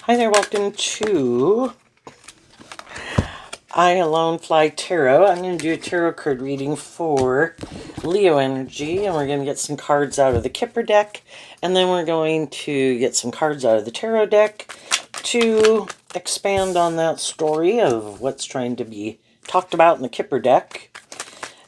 Hi there, welcome to I Alone Fly Tarot. I'm going to do a tarot card reading for Leo energy, and we're going to get some cards out of the Kipper deck, and then we're going to get some cards out of the tarot deck to expand on that story of what's trying to be talked about in the Kipper deck.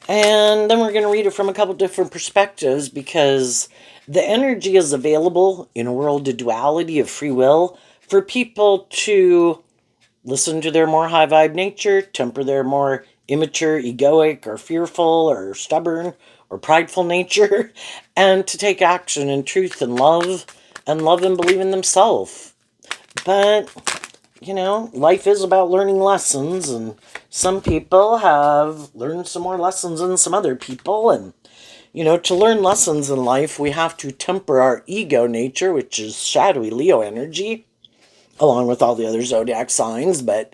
And then we're going to read it from a couple different perspectives because the energy is available in a world of duality of free will for people to listen to their more high vibe nature, temper their more immature, egoic, or fearful, or stubborn, or prideful nature, and to take action in truth and love and believe in themselves. But, life is about learning lessons, and some people have learned some more lessons than some other people, and to learn lessons in life, we have to temper our ego nature, which is shadowy Leo energy, along with all the other zodiac signs. But,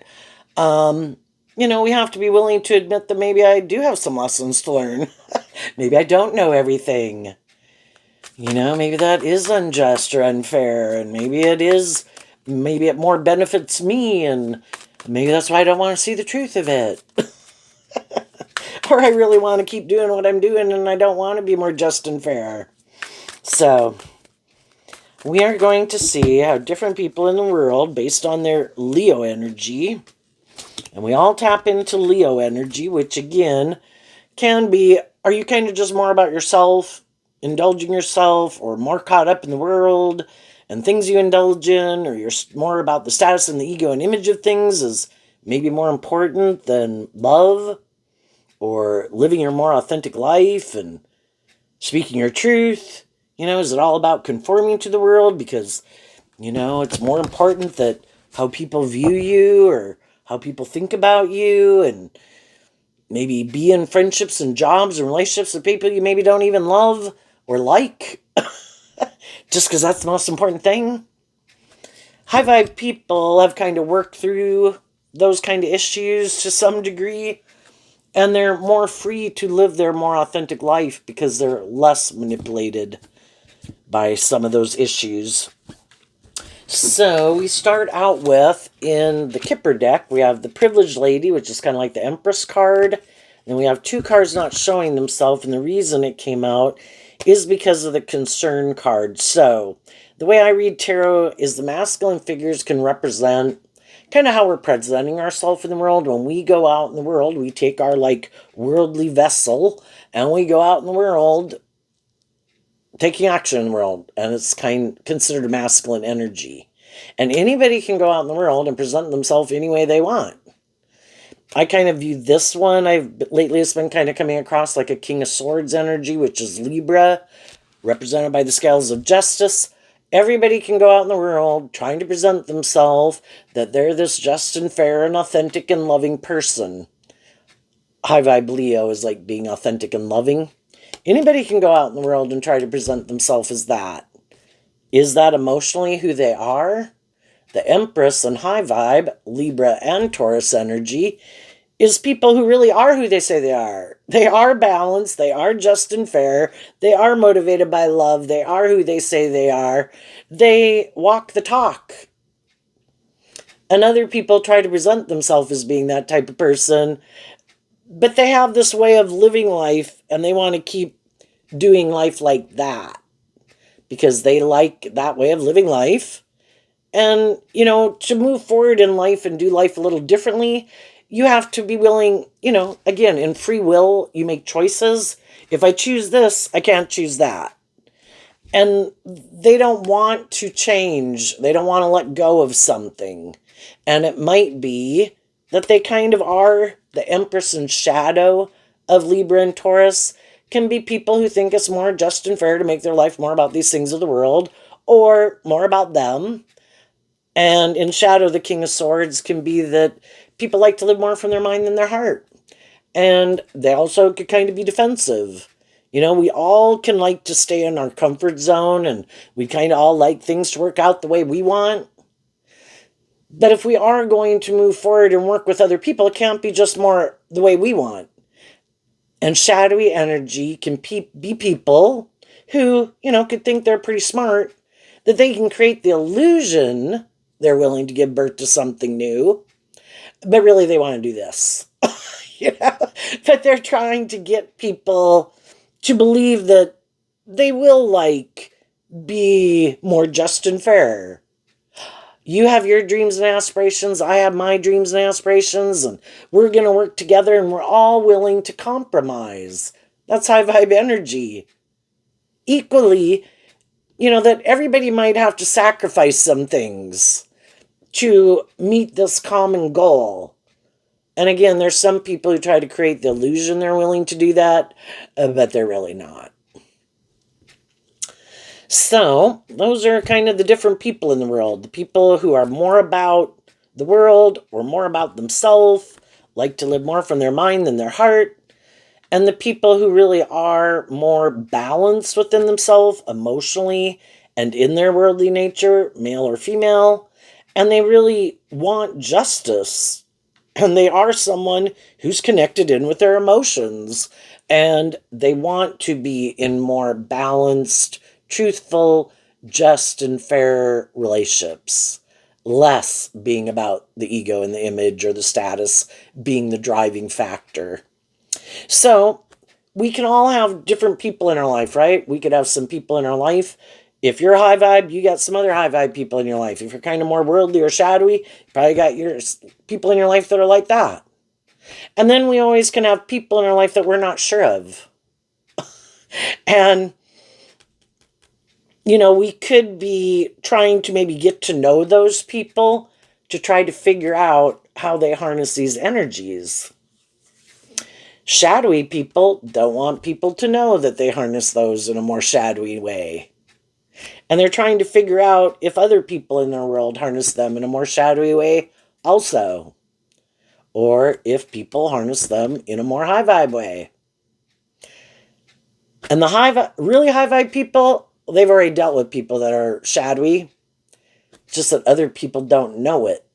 we have to be willing to admit that maybe I do have some lessons to learn. Maybe I don't know everything. Maybe that is unjust or unfair, and maybe it more benefits me, and maybe that's why I don't want to see the truth of it. Or I really want to keep doing what I'm doing, and I don't want to be more just and fair. So, we are going to see how different people in the world, based on their Leo energy, and we all tap into Leo energy, which again can be, are you kind of just more about yourself, indulging yourself, or more caught up in the world and things you indulge in, or you're more about the status and the ego and image of things is maybe more important than love, or living your more authentic life and speaking your truth? Is it all about conforming to the world because, it's more important that how people view you or how people think about you, and maybe be in friendships and jobs and relationships with people you maybe don't even love or like, just because that's the most important thing? High vibe people have kind of worked through those kind of issues to some degree, and they're more free to live their more authentic life because they're less manipulated by some of those issues. So we start out with, in the Kipper deck, we have the Privileged Lady, which is kind of like the Empress card. And we have two cards not showing themselves, and the reason it came out is because of the Concern card. So the way I read tarot is the masculine figures can represent kind of how we're presenting ourselves in the world. When we go out in the world, we take our worldly vessel and we go out in the world taking action in the world, and it's considered masculine energy. And anybody can go out in the world and present themselves any way they want. I kind of view this one, lately it's been kind of coming across like a King of Swords energy, which is Libra, represented by the scales of justice. Everybody can go out in the world trying to present themselves that they're this just and fair and authentic and loving person. High vibe Leo is like being authentic and loving. Anybody can go out in the world and try to present themselves as that. Is that emotionally who they are? The Empress and high vibe, Libra and Taurus energy, is people who really are who they say they are. They are balanced, they are just and fair, they are motivated by love, they are who they say they are. They walk the talk. And other people try to present themselves as being that type of person, but they have this way of living life and they want to keep doing life like that because they like that way of living life. And, to move forward in life and do life a little differently, you have to be willing, again, in free will, you make choices. If I choose this, I can't choose that. And they don't want to change. They don't want to let go of something. And it might be that they kind of are the Empress and shadow of Libra and Taurus, can be people who think it's more just and fair to make their life more about these things of the world or more about them. And in shadow, the King of Swords can be that people like to live more from their mind than their heart. And they also could kind of be defensive. We all can like to stay in our comfort zone, and we kind of all like things to work out the way we want. But if we are going to move forward and work with other people, it can't be just more the way we want. And shadowy energy can be people who, could think they're pretty smart, that they can create the illusion they're willing to give birth to something new, but really they want to do this. you know, but they're trying to get people to believe that they will be more just and fair. You have your dreams and aspirations, I have my dreams and aspirations, and we're going to work together and we're all willing to compromise. That's high vibe energy. Equally, that everybody might have to sacrifice some things to meet this common goal. And again, there's some people who try to create the illusion they're willing to do that, but they're really not. So, those are kind of the different people in the world. The people who are more about the world or more about themselves, like to live more from their mind than their heart. And the people who really are more balanced within themselves emotionally and in their worldly nature, male or female. And they really want justice. And they are someone who's connected in with their emotions. And they want to be in more balanced, truthful, just, and fair relationships. Less being about the ego and the image or the status being the driving factor. So, we can all have different people in our life, right? We could have some people in our life. If you're high vibe, you got some other high vibe people in your life. If you're kind of more worldly or shadowy, you probably got your people in your life that are like that. And then we always can have people in our life that we're not sure of. And, we could be trying to maybe get to know those people to try to figure out how they harness these energies. Shadowy people don't want people to know that they harness those in a more shadowy way. And they're trying to figure out if other people in their world harness them in a more shadowy way also. Or if people harness them in a more high vibe way. And the really high vibe people, they've already dealt with people that are shadowy. Just that other people don't know it.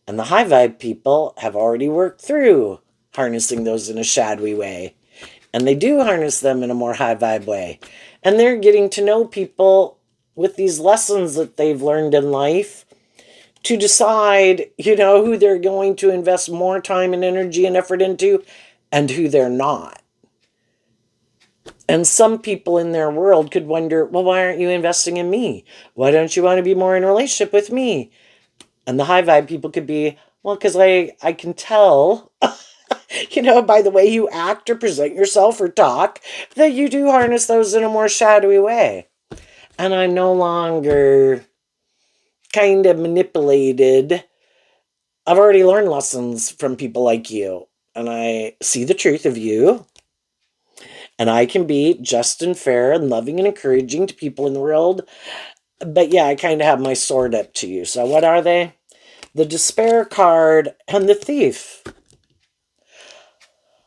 And the high vibe people have already worked through harnessing those in a shadowy way. And they do harness them in a more high vibe way. And they're getting to know people with these lessons that they've learned in life to decide, who they're going to invest more time and energy and effort into and who they're not. And some people in their world could wonder, well, why aren't you investing in me? Why don't you want to be more in a relationship with me? And the high vibe people could be, well, because I can tell, by the way you act or present yourself or talk, that you do harness those in a more shadowy way. And I'm no longer kind of manipulated. I've already learned lessons from people like you. And I see the truth of you. And I can be just and fair and loving and encouraging to people in the world. But yeah, I kind of have my sword up to you. So what are they? The Despair card and the Thief.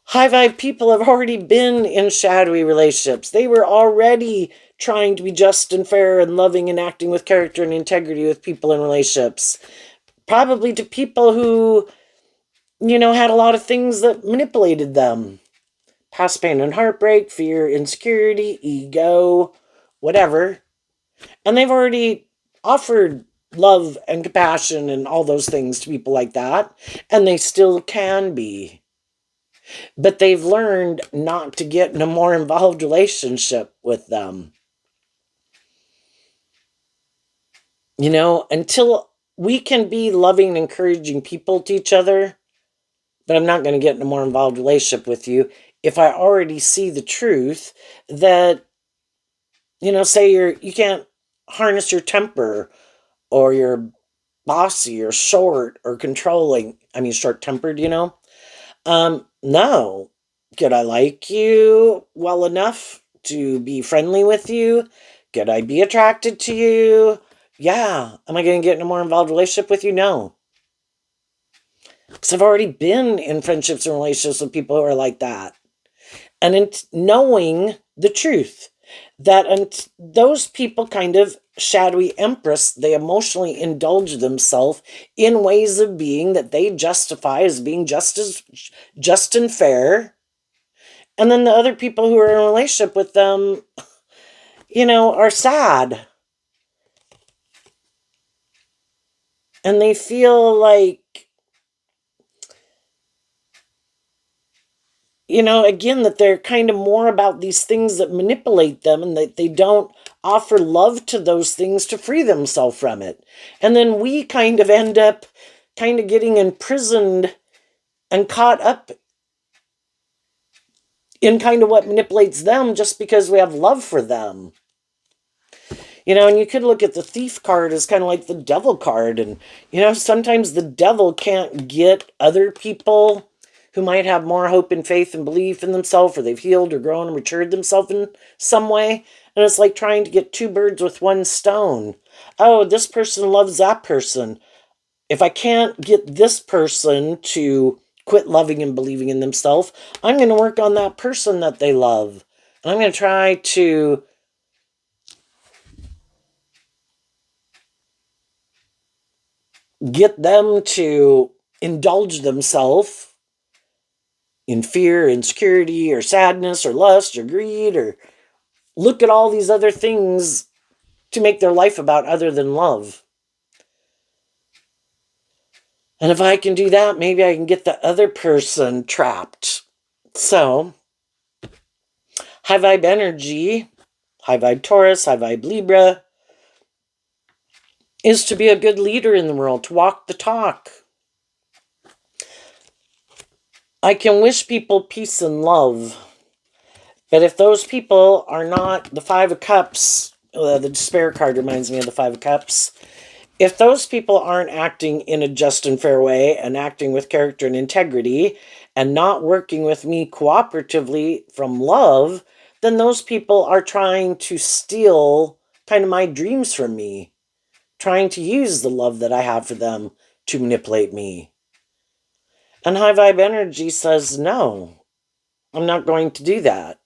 High vibe people have already been in shadowy relationships. They were already trying to be just and fair and loving and acting with character and integrity with people in relationships. Probably to people who, had a lot of things that manipulated them. Past pain and heartbreak, fear, insecurity, ego, whatever. And they've already offered love and compassion and all those things to people like that. And they still can be. But they've learned not to get in a more involved relationship with them. Until we can be loving and encouraging people to each other, but I'm not going to get in a more involved relationship with you if I already see the truth that, say you can't harness your temper or you're bossy or short or controlling. I mean, short-tempered, No. Could I like you well enough to be friendly with you? Could I be attracted to you? Yeah. Am I going to get in a more involved relationship with you? No. Because I've already been in friendships and relationships with people who are like that. And in knowing the truth that those people kind of shadowy empress, they emotionally indulge themselves in ways of being that they justify as being just and fair. And then the other people who are in a relationship with them, are sad. And they feel like, again, that they're kind of more about these things that manipulate them, and that they don't offer love to those things to free themselves from it. And then we kind of end up kind of getting imprisoned and caught up in kind of what manipulates them just because we have love for them. And you could look at the thief card as kind of like the devil card. And, sometimes the devil can't get other people who might have more hope and faith and belief in themselves, or they've healed or grown and matured themselves in some way. And it's like trying to get two birds with one stone. Oh, this person loves that person. If I can't get this person to quit loving and believing in themselves, I'm going to work on that person that they love. And I'm going to try to get them to indulge themselves in fear, insecurity, or sadness, or lust, or greed, or look at all these other things to make their life about other than love. And if I can do that, maybe I can get the other person trapped. So, high vibe energy, high vibe Taurus, high vibe Libra, is to be a good leader in the world, to walk the talk. I can wish people peace and love, but if those people are not the Five of Cups, the despair card reminds me of the Five of Cups. If those people aren't acting in a just and fair way and acting with character and integrity and not working with me cooperatively from love, then those people are trying to steal kind of my dreams from me, trying to use the love that I have for them to manipulate me. And high vibe energy says, no, I'm not going to do that.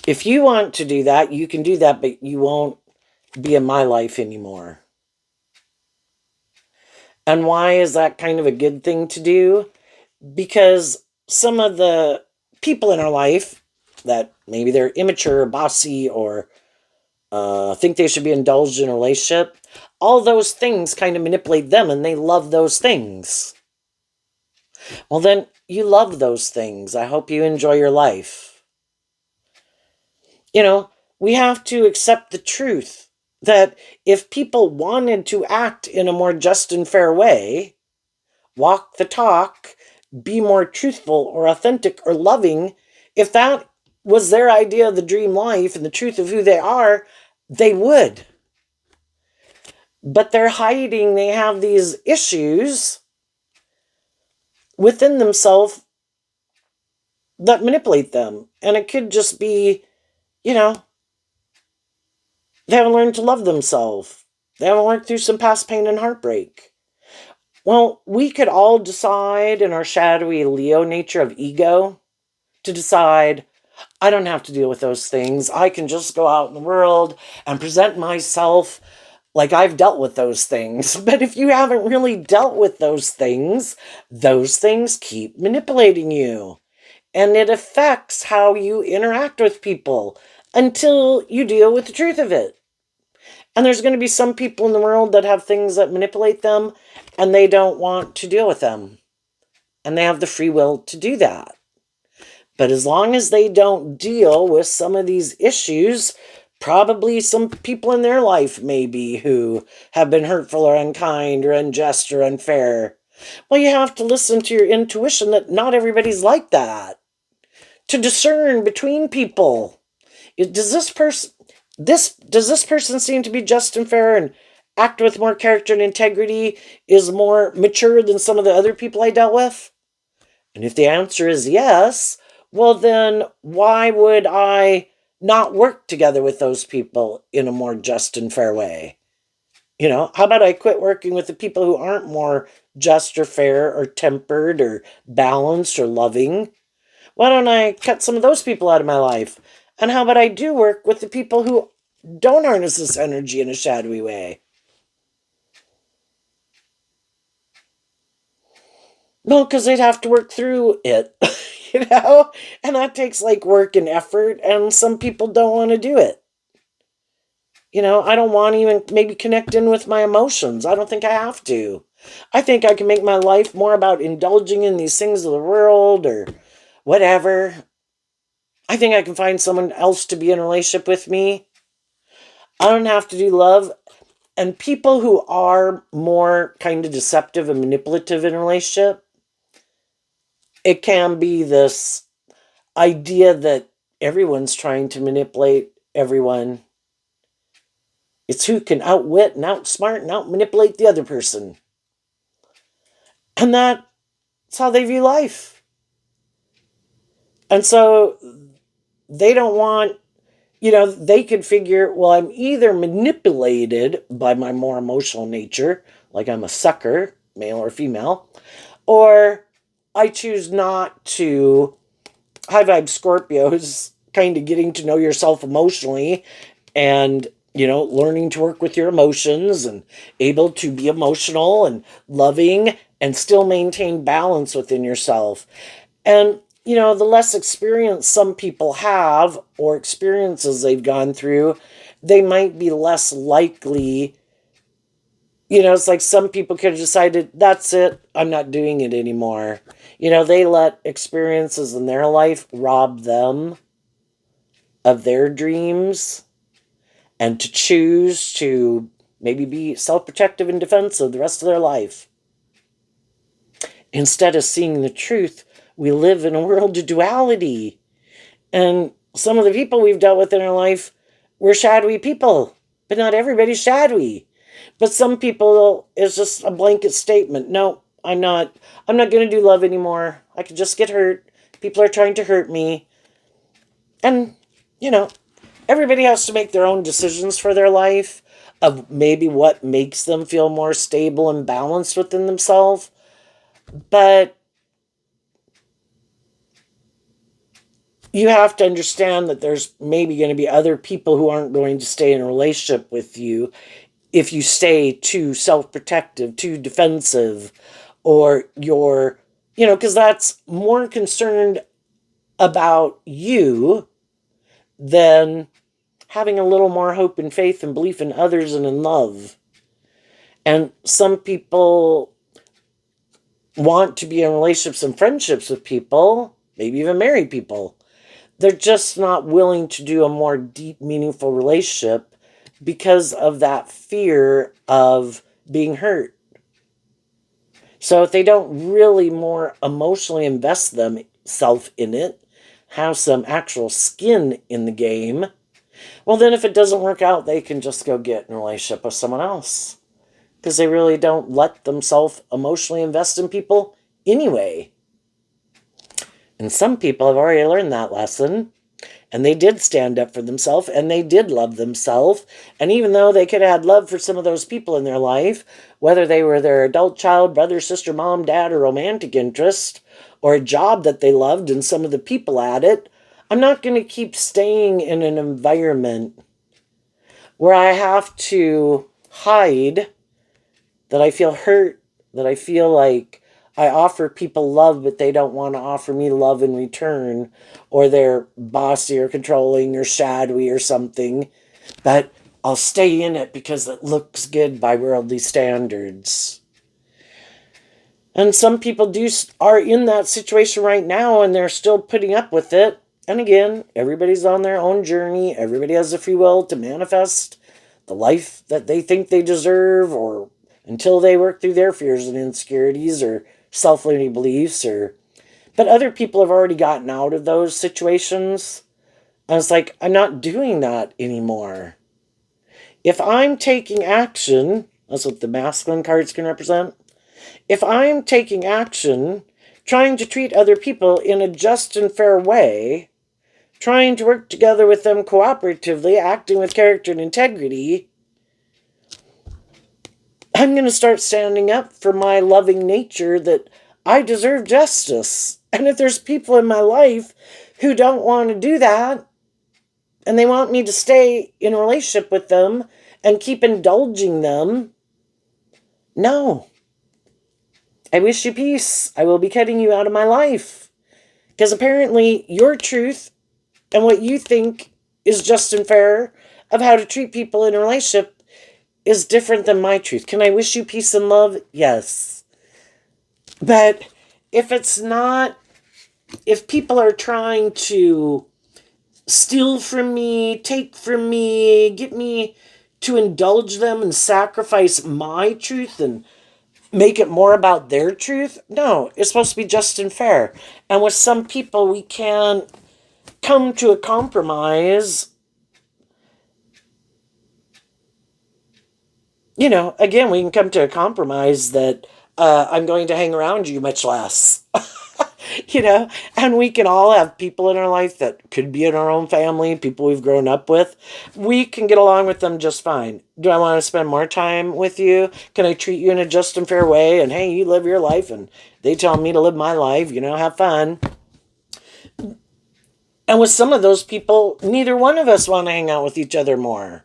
If you want to do that, you can do that, but you won't be in my life anymore. And why is that kind of a good thing to do? Because some of the people in our life that maybe they're immature or bossy or think they should be indulged in a relationship, all those things kind of manipulate them, and they love those things. Well, then you love those things. I hope you enjoy your life. We have to accept the truth that if people wanted to act in a more just and fair way, walk the talk, be more truthful or authentic or loving, if that was their idea of the dream life and the truth of who they are, they would. But they're hiding, they have these issues within themselves that manipulate them. And it could just be, they haven't learned to love themselves. They haven't worked through some past pain and heartbreak. Well, we could all decide in our shadowy Leo nature of ego to decide, I don't have to deal with those things. I can just go out in the world and present myself like I've dealt with those things. But if you haven't really dealt with those things keep manipulating you. And it affects how you interact with people until you deal with the truth of it. And there's going to be some people in the world that have things that manipulate them, and they don't want to deal with them. And they have the free will to do that. But as long as they don't deal with some of these issues, probably some people in their life maybe who have been hurtful or unkind or unjust or unfair. Well, you have to listen to your intuition that not everybody's like that. To discern between people. Does this person seem to be just and fair and act with more character and integrity, is more mature than some of the other people I dealt with? And if the answer is yes, well then why would I not work together with those people in a more just and fair way? How about I quit working with the people who aren't more just or fair or tempered or balanced or loving? Why don't I cut some of those people out of my life? And how about I do work with the people who don't harness this energy in a shadowy way? No, because they'd have to work through it, And that takes like work and effort, and some people don't want to do it. I don't want to even maybe connect in with my emotions. I don't think I have to. I think I can make my life more about indulging in these things of the world or whatever. I think I can find someone else to be in a relationship with me. I don't have to do love. And people who are more kind of deceptive and manipulative in a relationship, it can be this idea that everyone's trying to manipulate everyone. It's who can outwit and outsmart and outmanipulate the other person. And that's how they view life. And so they don't want, they could figure, well, I'm either manipulated by my more emotional nature, like I'm a sucker, male or female, or I choose not to. High vibe Scorpios, kind of getting to know yourself emotionally and, learning to work with your emotions and able to be emotional and loving and still maintain balance within yourself. And, the less experience some people have or experiences they've gone through, they might be less likely. It's like some people could have decided, that's it, I'm not doing it anymore. They let experiences in their life rob them of their dreams and to choose to maybe be self protective and defensive the rest of their life. Instead of seeing the truth, we live in a world of duality. And some of the people we've dealt with in our life were shadowy people, but not everybody's shadowy. But some people, it's just a blanket statement. No, I'm not going to do love anymore. I could just get hurt. People are trying to hurt me. And, you know, everybody has to make their own decisions for their life of maybe what makes them feel more stable and balanced within themselves. But you have to understand that there's maybe going to be other people who aren't going to stay in a relationship with you if you stay too self-protective, too defensive, or because that's more concerned about you than having a little more hope and faith and belief in others and in love. And some people want to be in relationships and friendships with people, maybe even married people. They're just not willing to do a more deep, meaningful relationship because of that fear of being hurt. So if they don't really more emotionally invest themselves in it, have some actual skin in the game, well, then if it doesn't work out, they can just go get in a relationship with someone else. Because they really don't let themselves emotionally invest in people anyway. And some people have already learned that lesson. And they did stand up for themselves, and they did love themselves. And even though they could have had love for some of those people in their life, whether they were their adult child, brother, sister, mom, dad, or romantic interest, or a job that they loved and some of the people at it, I'm not going to keep staying in an environment where I have to hide that I feel hurt, that I feel like I offer people love, but they don't want to offer me love in return, or they're bossy or controlling or shadowy or something. But I'll stay in it because it looks good by worldly standards. And some people are in that situation right now, and they're still putting up with it. And again, everybody's on their own journey. Everybody has the free will to manifest the life that they think they deserve, or until they work through their fears and insecurities or self-limiting beliefs. But other people have already gotten out of those situations. And it's like, I'm not doing that anymore. If I'm taking action, that's what the masculine cards can represent. If I'm taking action, trying to treat other people in a just and fair way, trying to work together with them cooperatively, acting with character and integrity, I'm going to start standing up for my loving nature that I deserve justice. And if there's people in my life who don't want to do that, and they want me to stay in a relationship with them and keep indulging them, no. I wish you peace. I will be cutting you out of my life. Because apparently your truth and what you think is just and fair of how to treat people in a relationship is different than my truth. Can I wish you peace and love? Yes. But if it's not, if people are trying to steal from me, take from me, get me to indulge them and sacrifice my truth and make it more about their truth, no, it's supposed to be just and fair. And with some people, we can come to a compromise. Again, we can come to a compromise that I'm going to hang around you much less. And we can all have people in our life that could be in our own family, people we've grown up with. We can get along with them just fine. Do I want to spend more time with you? Can I treat you in a just and fair way? And hey, you live your life and they tell me to live my life, have fun. And with some of those people, neither one of us want to hang out with each other more,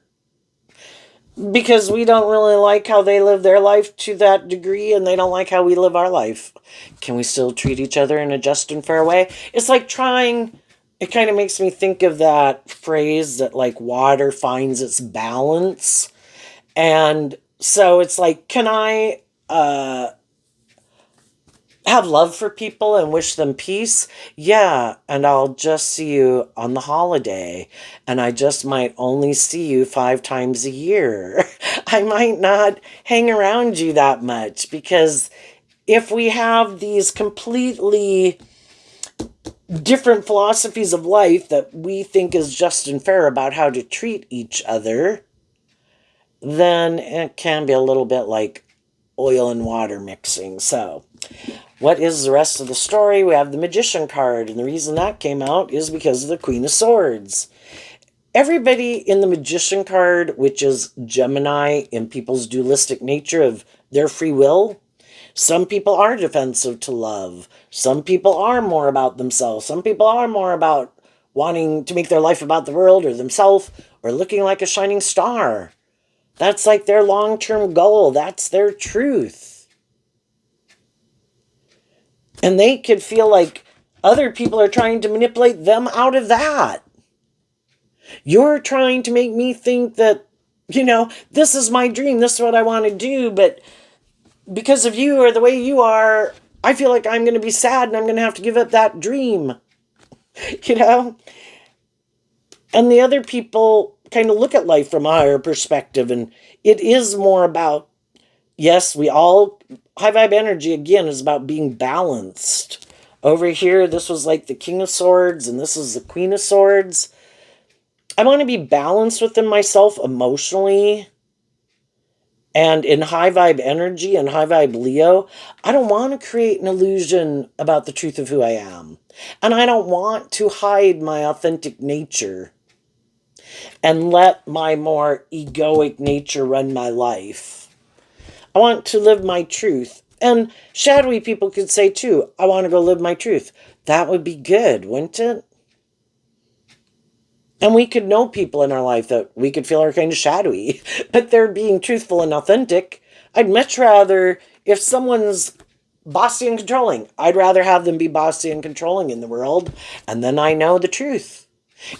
because we don't really like how they live their life to that degree and they don't like how we live our life. Can we still treat each other in a just and fair way? It's like trying, it kind of makes me think of that phrase that like water finds its balance. And so it's like, can I have love for people and wish them peace? Yeah, and I'll just see you on the holiday, and I just might only see you 5 times a year. I might not hang around you that much, because if we have these completely different philosophies of life that we think is just and fair about how to treat each other, then it can be a little bit like oil and water mixing. So what is the rest of the story? We have the Magician card, and the reason that came out is because of the Queen of Swords. Everybody in the Magician card, which is Gemini in people's dualistic nature of their free will, some people are defensive to love. Some people are more about themselves. Some people are more about wanting to make their life about the world or themselves or looking like a shining star. That's like their long-term goal. That's their truth. And they could feel like other people are trying to manipulate them out of that. You're trying to make me think that, this is my dream, this is what I want to do, but because of you or the way you are, I feel like I'm going to be sad and I'm going to have to give up that dream. And the other people kind of look at life from a higher perspective, and it is more about, yes, we all, high vibe energy, again, is about being balanced. Over here, this was like the King of Swords, and this is the Queen of Swords. I want to be balanced within myself emotionally. And in high vibe energy and high vibe Leo, I don't want to create an illusion about the truth of who I am. And I don't want to hide my authentic nature and let my more egoic nature run my life. I want to live my truth. And shadowy people could say too, I want to go live my truth. That would be good, wouldn't it? And we could know people in our life that we could feel are kind of shadowy, but they're being truthful and authentic. I'd much rather, if someone's bossy and controlling, I'd rather have them be bossy and controlling in the world, and then I know the truth.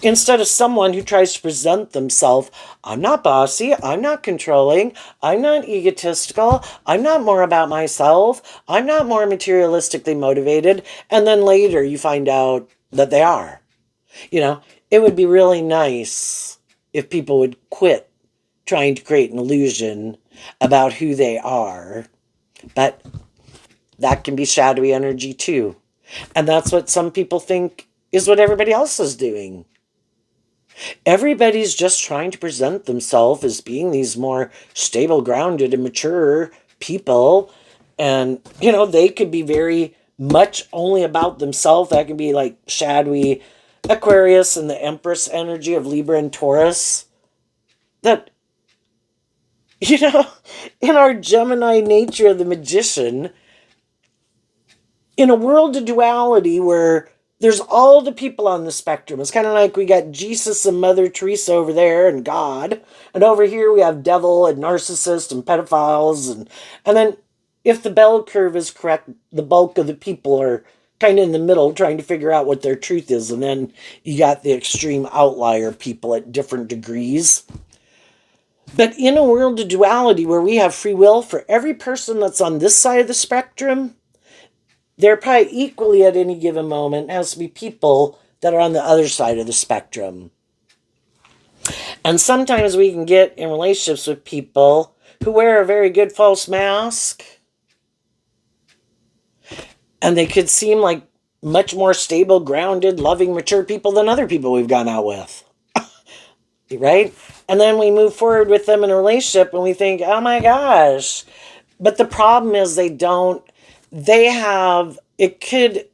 Instead of someone who tries to present themselves, I'm not bossy, I'm not controlling, I'm not egotistical, I'm not more about myself, I'm not more materialistically motivated, and then later you find out that they are. It would be really nice if people would quit trying to create an illusion about who they are. But that can be shadowy energy too. And that's what some people think is what everybody else is doing. Everybody's just trying to present themselves as being these more stable, grounded, and mature people. And, they could be very much only about themselves. That can be like shadowy Aquarius and the Empress energy of Libra and Taurus. That, in our Gemini nature of the Magician, in a world of duality where there's all the people on the spectrum, it's kind of like we got Jesus and Mother Teresa over there and God, and over here we have devil and narcissist and pedophiles, and then if the bell curve is correct, the bulk of the people are kind of in the middle trying to figure out what their truth is. And then you got the extreme outlier people at different degrees. But in a world of duality where we have free will, for every person that's on this side of the spectrum, they're probably equally at any given moment has to be people that are on the other side of the spectrum. And sometimes we can get in relationships with people who wear a very good false mask, and they could seem like much more stable, grounded, loving, mature people than other people we've gone out with. Right? And then we move forward with them in a relationship and we think, oh my gosh. But the problem is they have, could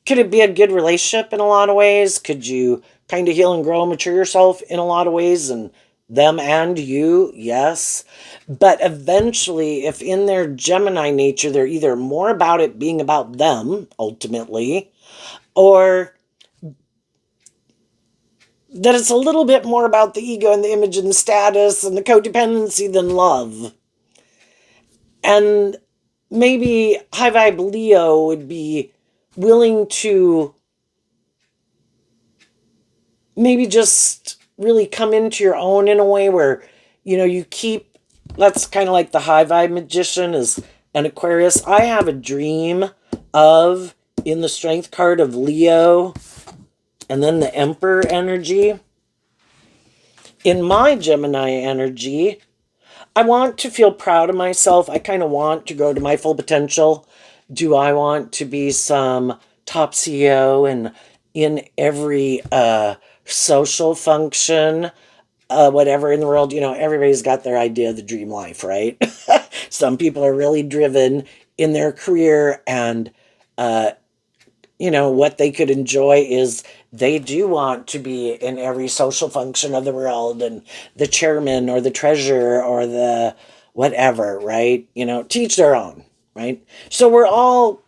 it be a good relationship in a lot of ways? Could you kind of heal and grow and mature yourself in a lot of ways, and them and you? Yes. But eventually, if in their Gemini nature, they're either more about it being about them ultimately, or that it's a little bit more about the ego and the image and the status and the codependency than love. And maybe high vibe Leo would be willing to maybe just really come into your own in a way where, you keep, that's kind of like the high vibe magician is an Aquarius. I have a dream of, in the strength card, of Leo and then the Emperor energy. In my Gemini energy, I want to feel proud of myself. I kind of want to go to my full potential. Do I want to be some top CEO and in every social function, whatever in the world? Everybody's got their idea of the dream life, right? Some people are really driven in their career, and what they could enjoy is they do want to be in every social function of the world and the chairman or the treasurer or the whatever, right? Teach their own, right? So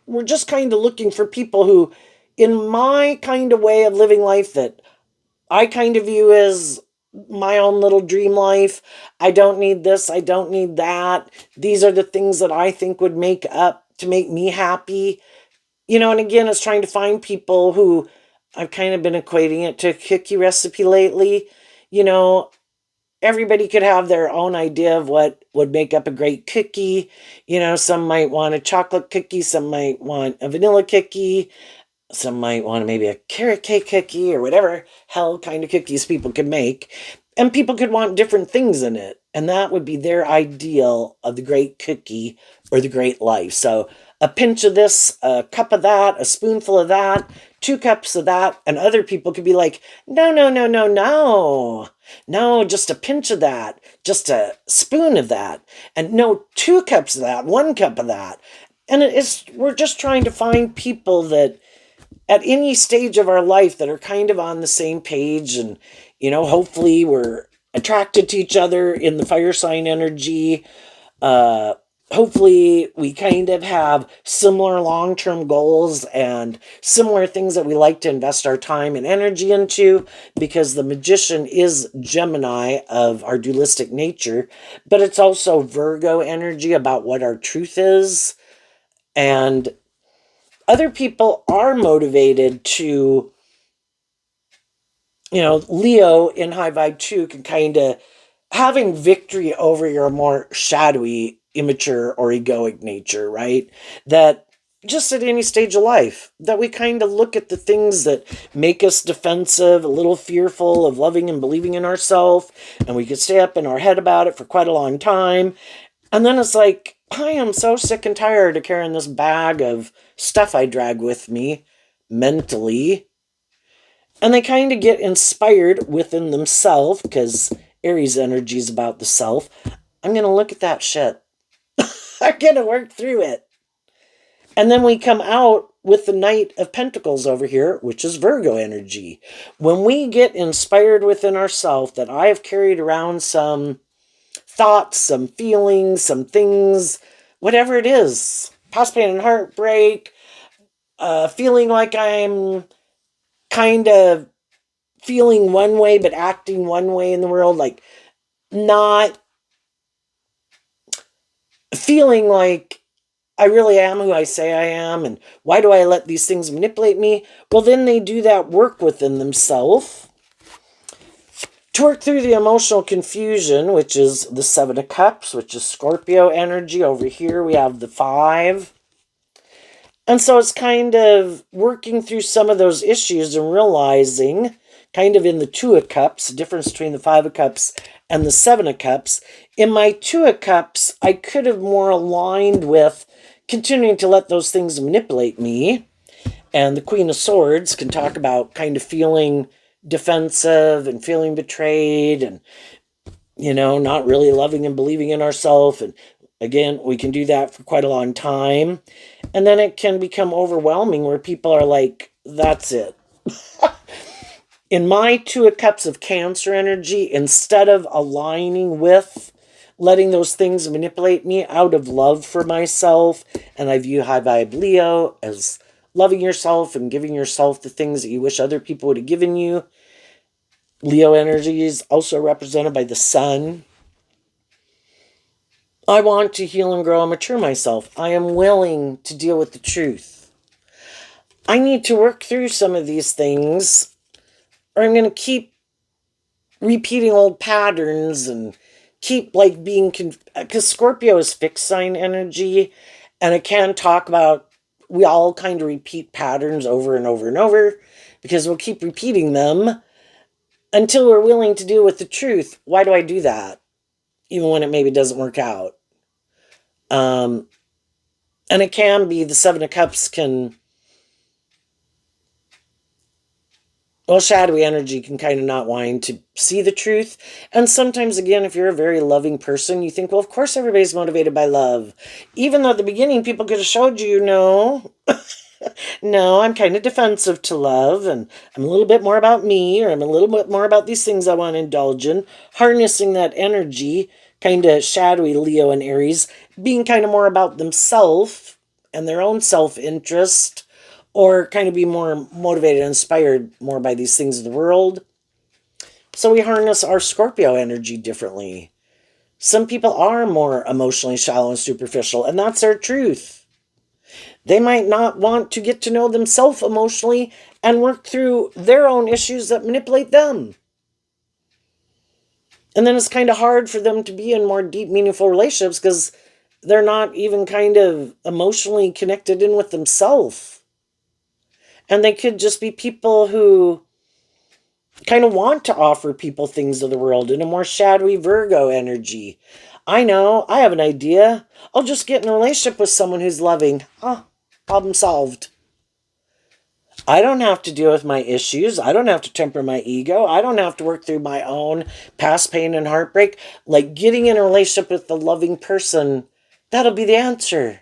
we're just kind of looking for people who, in my kind of way of living life that I kind of view as my own little dream life. I don't need this. I don't need that. These are the things that I think would make up to make me happy. And again, it's trying to find people who, I've kind of been equating it to a cookie recipe lately. You know, Everybody could have their own idea of what would make up a great cookie. Some might want a chocolate cookie, some might want a vanilla cookie, some might want maybe a carrot cake cookie or whatever hell kind of cookies people could make. And people could want different things in it. And that would be their ideal of the great cookie or the great life. So a pinch of this, a cup of that, a spoonful of that, 2 cups of that. And other people could be like, no, no, no, no, no. No, just a pinch of that, just a spoon of that. And no, 2 cups of that, 1 cup of that. And we're just trying to find people that at any stage of our life that are kind of on the same page, and hopefully we're attracted to each other in the fire sign energy. Hopefully we kind of have similar long-term goals and similar things that we like to invest our time and energy into, because the magician is Gemini of our dualistic nature, but it's also Virgo energy about what our truth is. And other people are motivated to, Leo in high vibe 2 can kind of having victory over your more shadowy, immature, or egoic nature, right? That just at any stage of life, that we kind of look at the things that make us defensive, a little fearful of loving and believing in ourselves, and we could stay up in our head about it for quite a long time. And then it's like, I am so sick and tired of carrying this bag of stuff I drag with me mentally. And they kind of get inspired within themselves, because Aries energy is about the self. I'm going to look at that shit. I'm going to work through it. And then we come out with the Knight of Pentacles over here, which is Virgo energy. When we get inspired within ourselves that I have carried around some thoughts, some feelings, some things, whatever it is, past pain and heartbreak, feeling like I'm kind of feeling one way but acting one way in the world, like not feeling like I really am who I say I am, and why do I let these things manipulate me? Well, then they do that work within themselves to work through the emotional confusion, which is the Seven of Cups, which is Scorpio energy. Over here we have the Five. And so it's kind of working through some of those issues and realizing, kind of in the Two of Cups, the difference between the Five of Cups and the Seven of Cups. In my Two of Cups, I could have more aligned with continuing to let those things manipulate me. And the Queen of Swords can talk about kind of feeling defensive and feeling betrayed and, not really loving and believing in ourselves. And again, we can do that for quite a long time. And then it can become overwhelming where people are like, that's it. In my Two of Cups of Cancer energy, instead of aligning with letting those things manipulate me out of love for myself, and I view High Vibe Leo as loving yourself and giving yourself the things that you wish other people would have given you. Leo energy is also represented by the sun. I want to heal and grow and mature myself. I am willing to deal with the truth. I need to work through some of these things, or I'm going to keep repeating old patterns and keep like being, because Scorpio is fixed sign energy, and it can talk about, we all kind of repeat patterns over and over and over because we'll keep repeating them until we're willing to deal with the truth. Why do I do that? Even when it maybe doesn't work out. And it can be the Seven of Cups can, well, shadowy energy can kind of not wanting to see the truth. And sometimes, again, if you're a very loving person, you think, well, of course everybody's motivated by love. Even though at the beginning people could have showed you, no, no, I'm kind of defensive to love, and I'm a little bit more about me, or I'm a little bit more about these things I want to indulge in. Harnessing that energy, kind of shadowy Leo and Aries, being kind of more about themselves and their own self-interest, or kind of be more motivated and inspired more by these things of the world. So we harness our Scorpio energy differently. Some people are more emotionally shallow and superficial, and that's their truth. They might not want to get to know themselves emotionally and work through their own issues that manipulate them. And then it's kind of hard for them to be in more deep, meaningful relationships because they're not even kind of emotionally connected in with themselves. And they could just be people who kind of want to offer people things of the world in a more shadowy Virgo energy. I know, I have an idea. I'll just get in a relationship with someone who's loving. Problem solved. I don't have to deal with my issues. I don't have to temper my ego. I don't have to work through my own past pain and heartbreak. Like getting in a relationship with a loving person, that'll be the answer.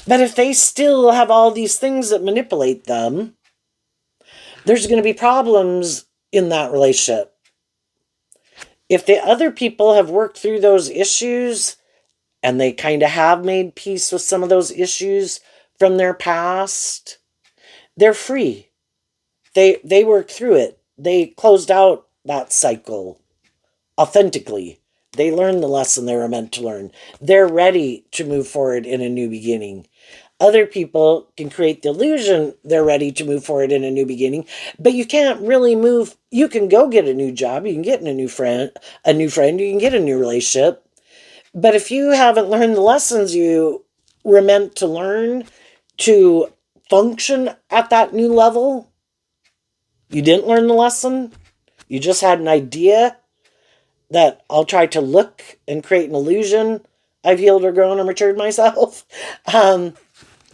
But if they still have all these things that manipulate them, there's going to be problems in that relationship. If the other people have worked through those issues and they kind of have made peace with some of those issues from their past, they're free. They worked through it. They closed out that cycle authentically. They learned the lesson they were meant to learn. They're ready to move forward in a new beginning. Other people can create the illusion they're ready to move forward in a new beginning, but you can't really move. You can go get a new job, you can get a new friend, you can get a new relationship. But if you haven't learned the lessons you were meant to learn to function at that new level, you didn't learn the lesson, you just had an idea that I'll try to look and create an illusion I've healed or grown or matured myself.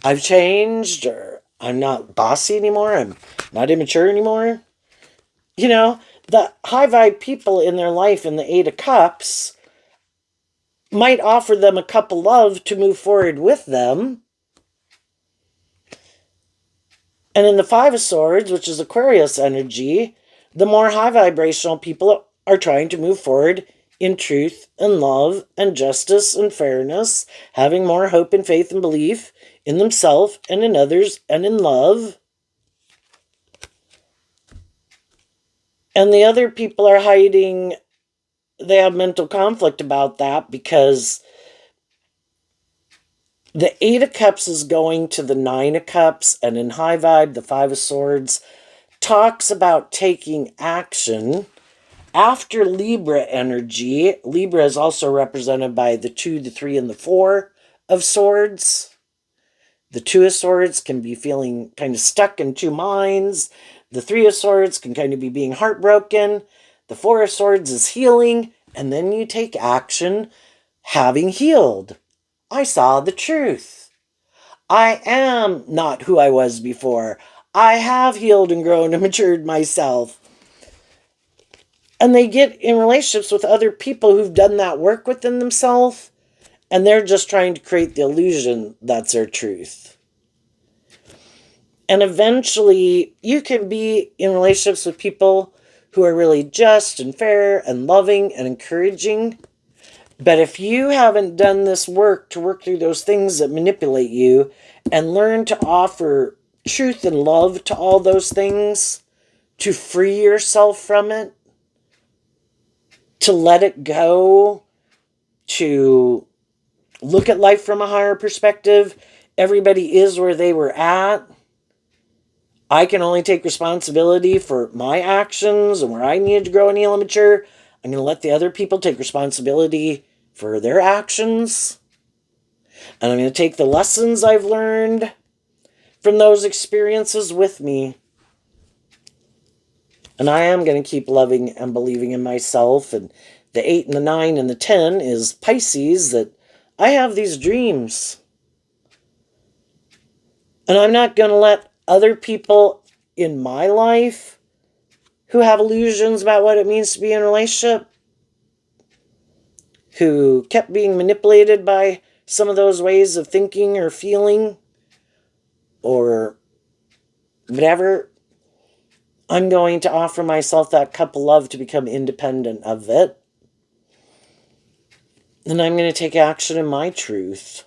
I've changed, or I'm not bossy anymore, I'm not immature anymore. The high vibe people in their life in the Eight of Cups might offer them a cup of love to move forward with them. And in the Five of Swords, which is Aquarius energy, the more high vibrational people are trying to move forward in truth and love and justice and fairness, having more hope and faith and belief in themselves and in others and in love. And the other people are hiding, they have mental conflict about that because The Eight of Cups is going to the Nine of Cups, and in high vibe, the Five of Swords talks about taking action. After Libra energy, Libra is also represented by the 2, the 3, and the 4 of Swords. The 2 of Swords can be feeling kind of stuck in two minds. The 3 of Swords can kind of be being heartbroken. The 4 of Swords is healing, and then you take action having healed. I saw the truth. I am not who I was before. I have healed and grown and matured myself. And they get in relationships with other people who've done that work within themselves, and they're just trying to create the illusion that's their truth. And eventually, you can be in relationships with people who are really just and fair and loving and encouraging. But if you haven't done this work to work through those things that manipulate you and learn to offer truth and love to all those things, to free yourself from it, to let it go, to look at life from a higher perspective. Everybody is where they were at. I can only take responsibility for my actions and where I needed to grow and heal and mature. I'm going to let the other people take responsibility for their actions. And I'm going to take the lessons I've learned from those experiences with me. And I am going to keep loving and believing in myself. And the 8 and the 9 and the 10 is Pisces, that I have these dreams. And I'm not going to let other people in my life who have illusions about what it means to be in a relationship, who kept being manipulated by some of those ways of thinking or feeling or whatever, I'm going to offer myself that cup of love to become independent of it. And I'm going to take action in my truth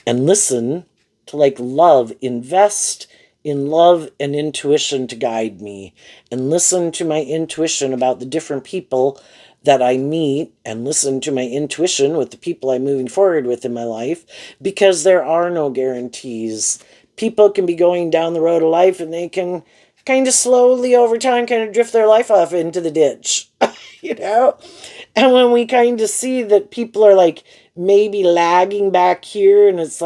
and listen to love, invest in love and intuition to guide me, and listen to my intuition about the different people that I meet, and listen to my intuition with the people I'm moving forward with in my life, because there are no guarantees. People can be going down the road of life and they can kind of slowly over time kind of drift their life off into the ditch, you know? And when we kind of see that people are maybe lagging back here, and it's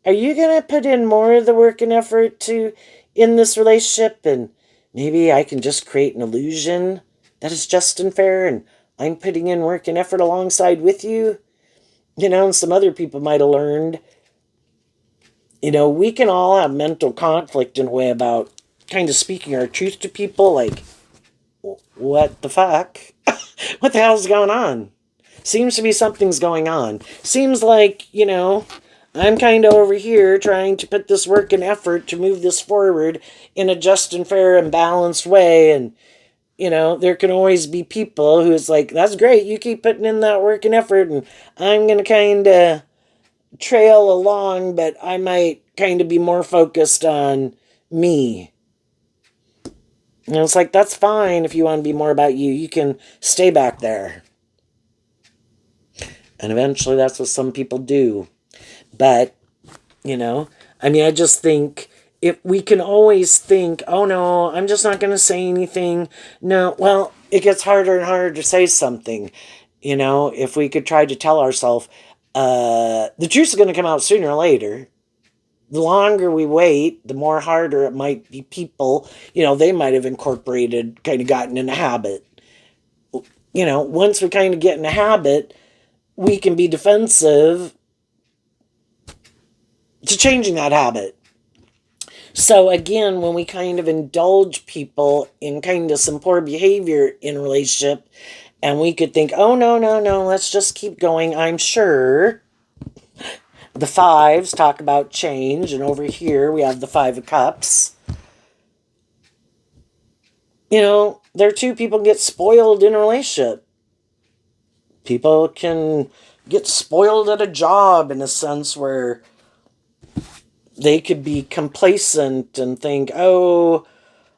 are you going to put in more of the work and effort in this relationship? And maybe I can just create an illusion that is just and fair, and I'm putting in work and effort alongside with you. And some other people might have learned, we can all have mental conflict in a way about kind of speaking our truth to people. What the fuck? What the hell's going on? Seems to be something's going on. Seems I'm kind of over here trying to put this work and effort to move this forward in a just and fair and balanced way. And, there can always be people who's that's great, you keep putting in that work and effort, and I'm going to kind of trail along, but I might kind of be more focused on me. And it's that's fine if you want to be more about you. You can stay back there. And eventually that's what some people do. But, I just think if we can always think, oh no, I'm just not going to say anything. No, well, it gets harder and harder to say something. If we could try to tell ourselves, the truth is going to come out sooner or later. The longer we wait, the more harder it might be. People, they might have incorporated, kind of gotten in a habit. Once we kind of get in a habit, we can be defensive to changing that habit. So again, when we kind of indulge people in kind of some poor behavior in a relationship, and we could think, oh, no, let's just keep going. I'm sure the fives talk about change, and over here we have the 5 of Cups. There are two people get spoiled in a relationship. People can get spoiled at a job in a sense where they could be complacent and think, oh,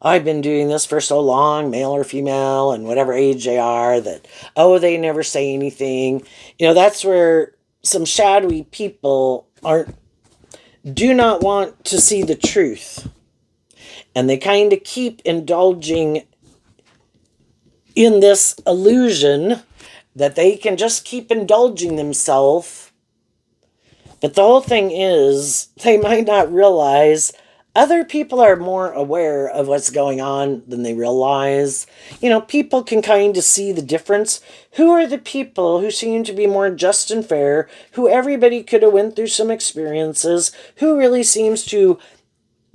I've been doing this for so long, male or female, and whatever age they are, that, oh, they never say anything. That's where some shadowy people do not want to see the truth. And they kind of keep indulging in this illusion that they can just keep indulging themselves. But the whole thing is, they might not realize other people are more aware of what's going on than they realize. People can kind of see the difference. Who are the people who seem to be more just and fair, who everybody could have went through some experiences, who really seems to,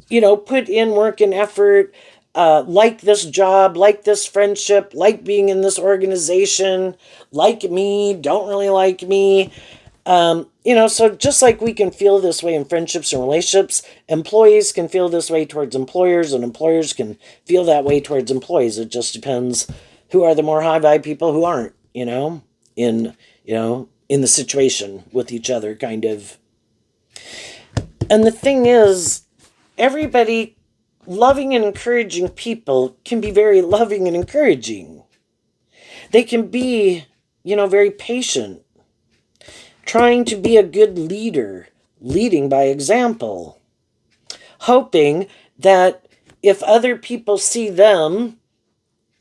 put in work and effort, like this job, like this friendship, like being in this organization, like me, don't really like me. So just like we can feel this way in friendships and relationships, employees can feel this way towards employers, and employers can feel that way towards employees. It just depends who are the more high vibe people, who aren't, in the situation with each other, kind of. And the thing is, everybody loving and encouraging people can be very loving and encouraging. They can be, very patient, trying to be a good leader, leading by example, hoping that if other people see them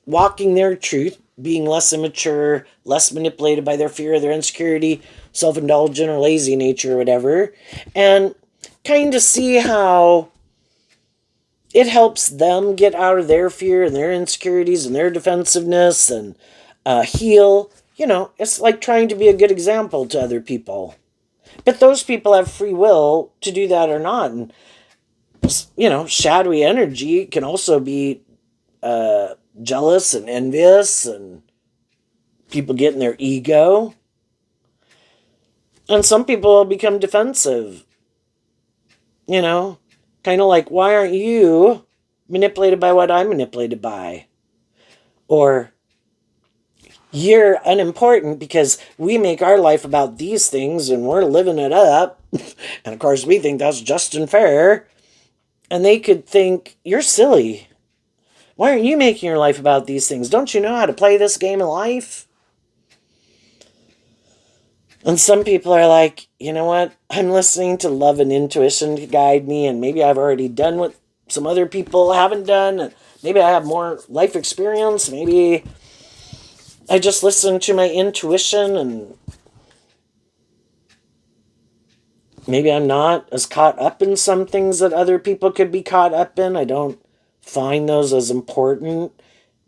walking their truth, being less immature, less manipulated by their fear, their insecurity, self-indulgent or lazy nature or whatever, and kind of see how it helps them get out of their fear and their insecurities and their defensiveness and heal. It's like trying to be a good example to other people. But those people have free will to do that or not. And, shadowy energy can also be jealous and envious, and people get in their ego. And some people will become defensive. Kind of like, why aren't you manipulated by what I'm manipulated by? Or, you're unimportant because we make our life about these things and we're living it up. And of course, we think that's just and fair. And they could think, you're silly. Why aren't you making your life about these things? Don't you know how to play this game of life? And some people are like, you know what? I'm listening to love and intuition to guide me, and maybe I've already done what some other people haven't done. And maybe I have more life experience. Maybe I just listen to my intuition, and maybe I'm not as caught up in some things that other people could be caught up in. I don't find those as important.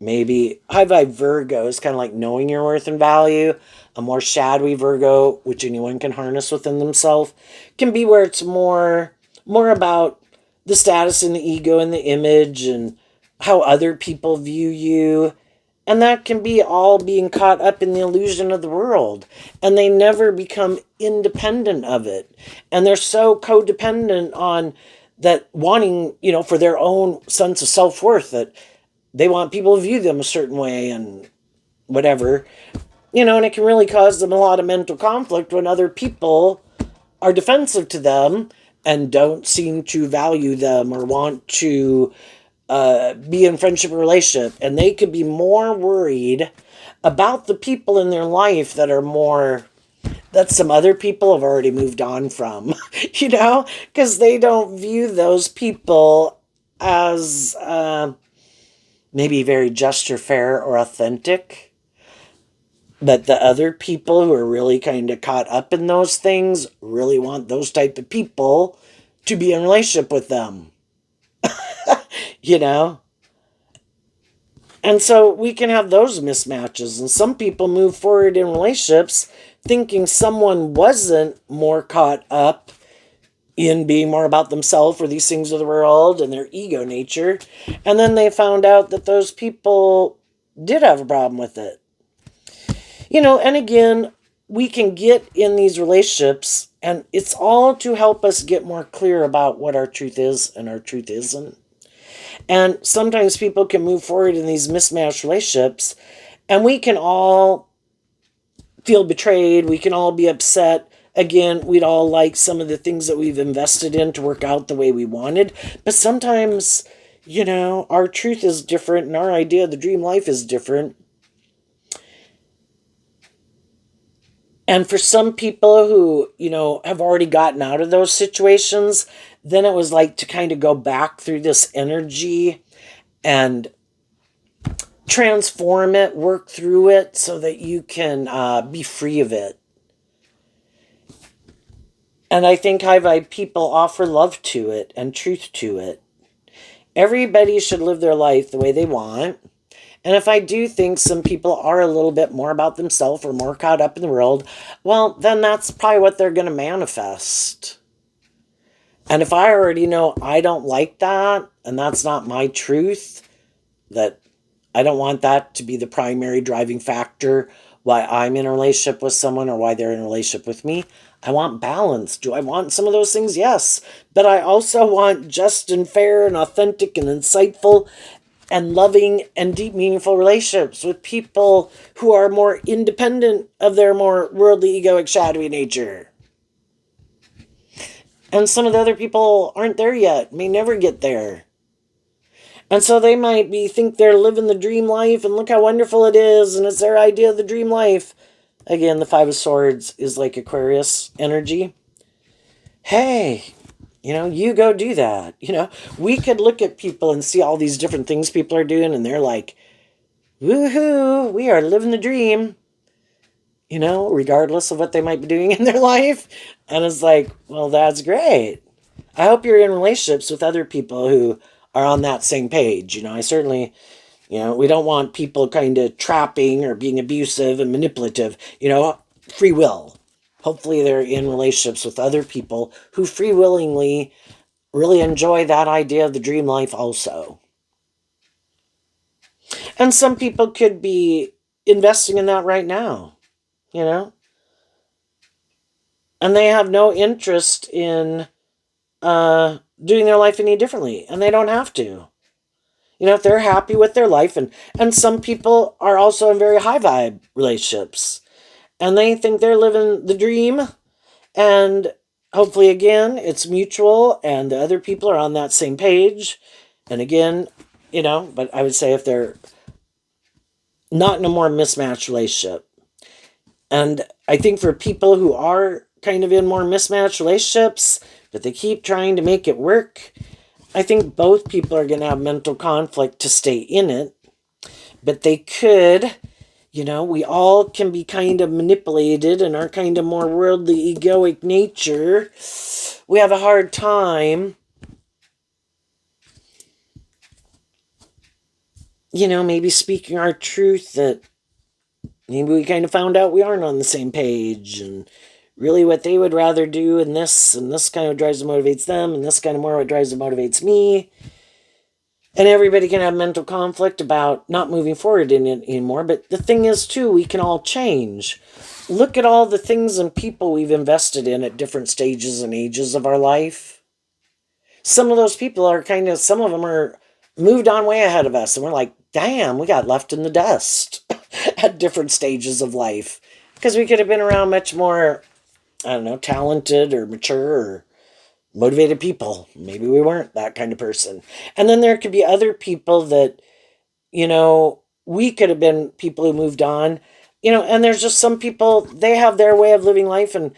Maybe high vibe Virgo is kind of like knowing your worth and value. A more shadowy Virgo, which anyone can harness within themselves, can be where it's more about the status and the ego and the image and how other people view you. And that can be all being caught up in the illusion of the world. And they never become independent of it. And they're so codependent on that, wanting, for their own sense of self-worth, that they want people to view them a certain way and whatever. And it can really cause them a lot of mental conflict when other people are defensive to them and don't seem to value them or want to be in friendship or relationship. And they could be more worried about the people in their life that some other people have already moved on from, because they don't view those people as maybe very just or fair or authentic. But the other people who are really kind of caught up in those things really want those type of people to be in a relationship with them. And so we can have those mismatches. And some people move forward in relationships thinking someone wasn't more caught up in being more about themselves or these things of the world and their ego nature. And then they found out that those people did have a problem with it. And again, we can get in these relationships, and it's all to help us get more clear about what our truth is and our truth isn't. And sometimes people can move forward in these mismatched relationships, and we can all feel betrayed. We can all be upset. Again, we'd all like some of the things that we've invested in to work out the way we wanted. But sometimes, our truth is different, and our idea of the dream life is different. And for some people who, have already gotten out of those situations, then it was like to kind of go back through this energy and transform it, work through it so that you can be free of it. And I think high vibe people offer love to it and truth to it. Everybody should live their life the way they want. And if I do think some people are a little bit more about themselves or more caught up in the world, well, then that's probably what they're going to manifest. And if I already know I don't like that, and that's not my truth, that I don't want that to be the primary driving factor why I'm in a relationship with someone or why they're in a relationship with me. I want balance. Do I want some of those things? Yes. But I also want just and fair and authentic and insightful and loving and deep, meaningful relationships with people who are more independent of their more worldly, egoic, shadowy nature. And some of the other people aren't there yet, may never get there. And so they might think they're living the dream life and look how wonderful it is and it's their idea of the dream life. Again, the Five of Swords is like Aquarius energy. Hey, you go do that. We could look at people and see all these different things people are doing and they're like, woohoo, we are living the dream, regardless of what they might be doing in their life. And it's like, well, that's great. I hope you're in relationships with other people who are on that same page. I certainly, we don't want people kind of trapping or being abusive and manipulative, free will. Hopefully they're in relationships with other people who free willingly really enjoy that idea of the dream life also. And some people could be investing in that right now, and they have no interest in doing their life any differently, and they don't have to. If they're happy with their life, and some people are also in very high vibe relationships, and they think they're living the dream, and hopefully, again, it's mutual, and the other people are on that same page. And again, but I would say if they're not in a more mismatched relationship, and I think for people who are kind of in more mismatched relationships, but they keep trying to make it work, I think both people are going to have mental conflict to stay in it. But they could, we all can be kind of manipulated in our kind of more worldly, egoic nature. We have a hard time, maybe speaking our truth, that maybe we kind of found out we aren't on the same page, and really what they would rather do, and this kind of drives and motivates them, and this kind of more what drives and motivates me. And everybody can have mental conflict about not moving forward in it anymore. But the thing is, too, we can all change. Look at all the things and people we've invested in at different stages and ages of our life. Some of those people are some of them are moved on way ahead of us. And we're like, damn, we got left in the dust at different stages of life. Because we could have been around much more, I don't know, talented or mature or motivated people. Maybe we weren't that kind of person. And then there could be other people that, we could have been people who moved on, and there's just some people, they have their way of living life, and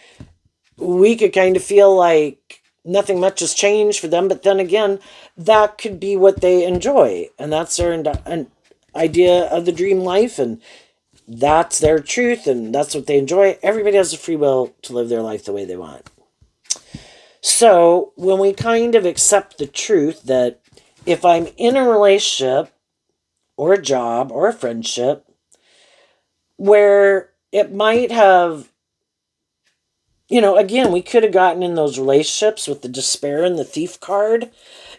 we could kind of feel like nothing much has changed for them. But then again, that could be what they enjoy, and that's their an idea of the dream life, and that's their truth, and that's what they enjoy. Everybody has a free will to live their life the way they want. So when we kind of accept the truth that if I'm in a relationship or a job or a friendship where it might have, again, we could have gotten in those relationships with the despair and the thief card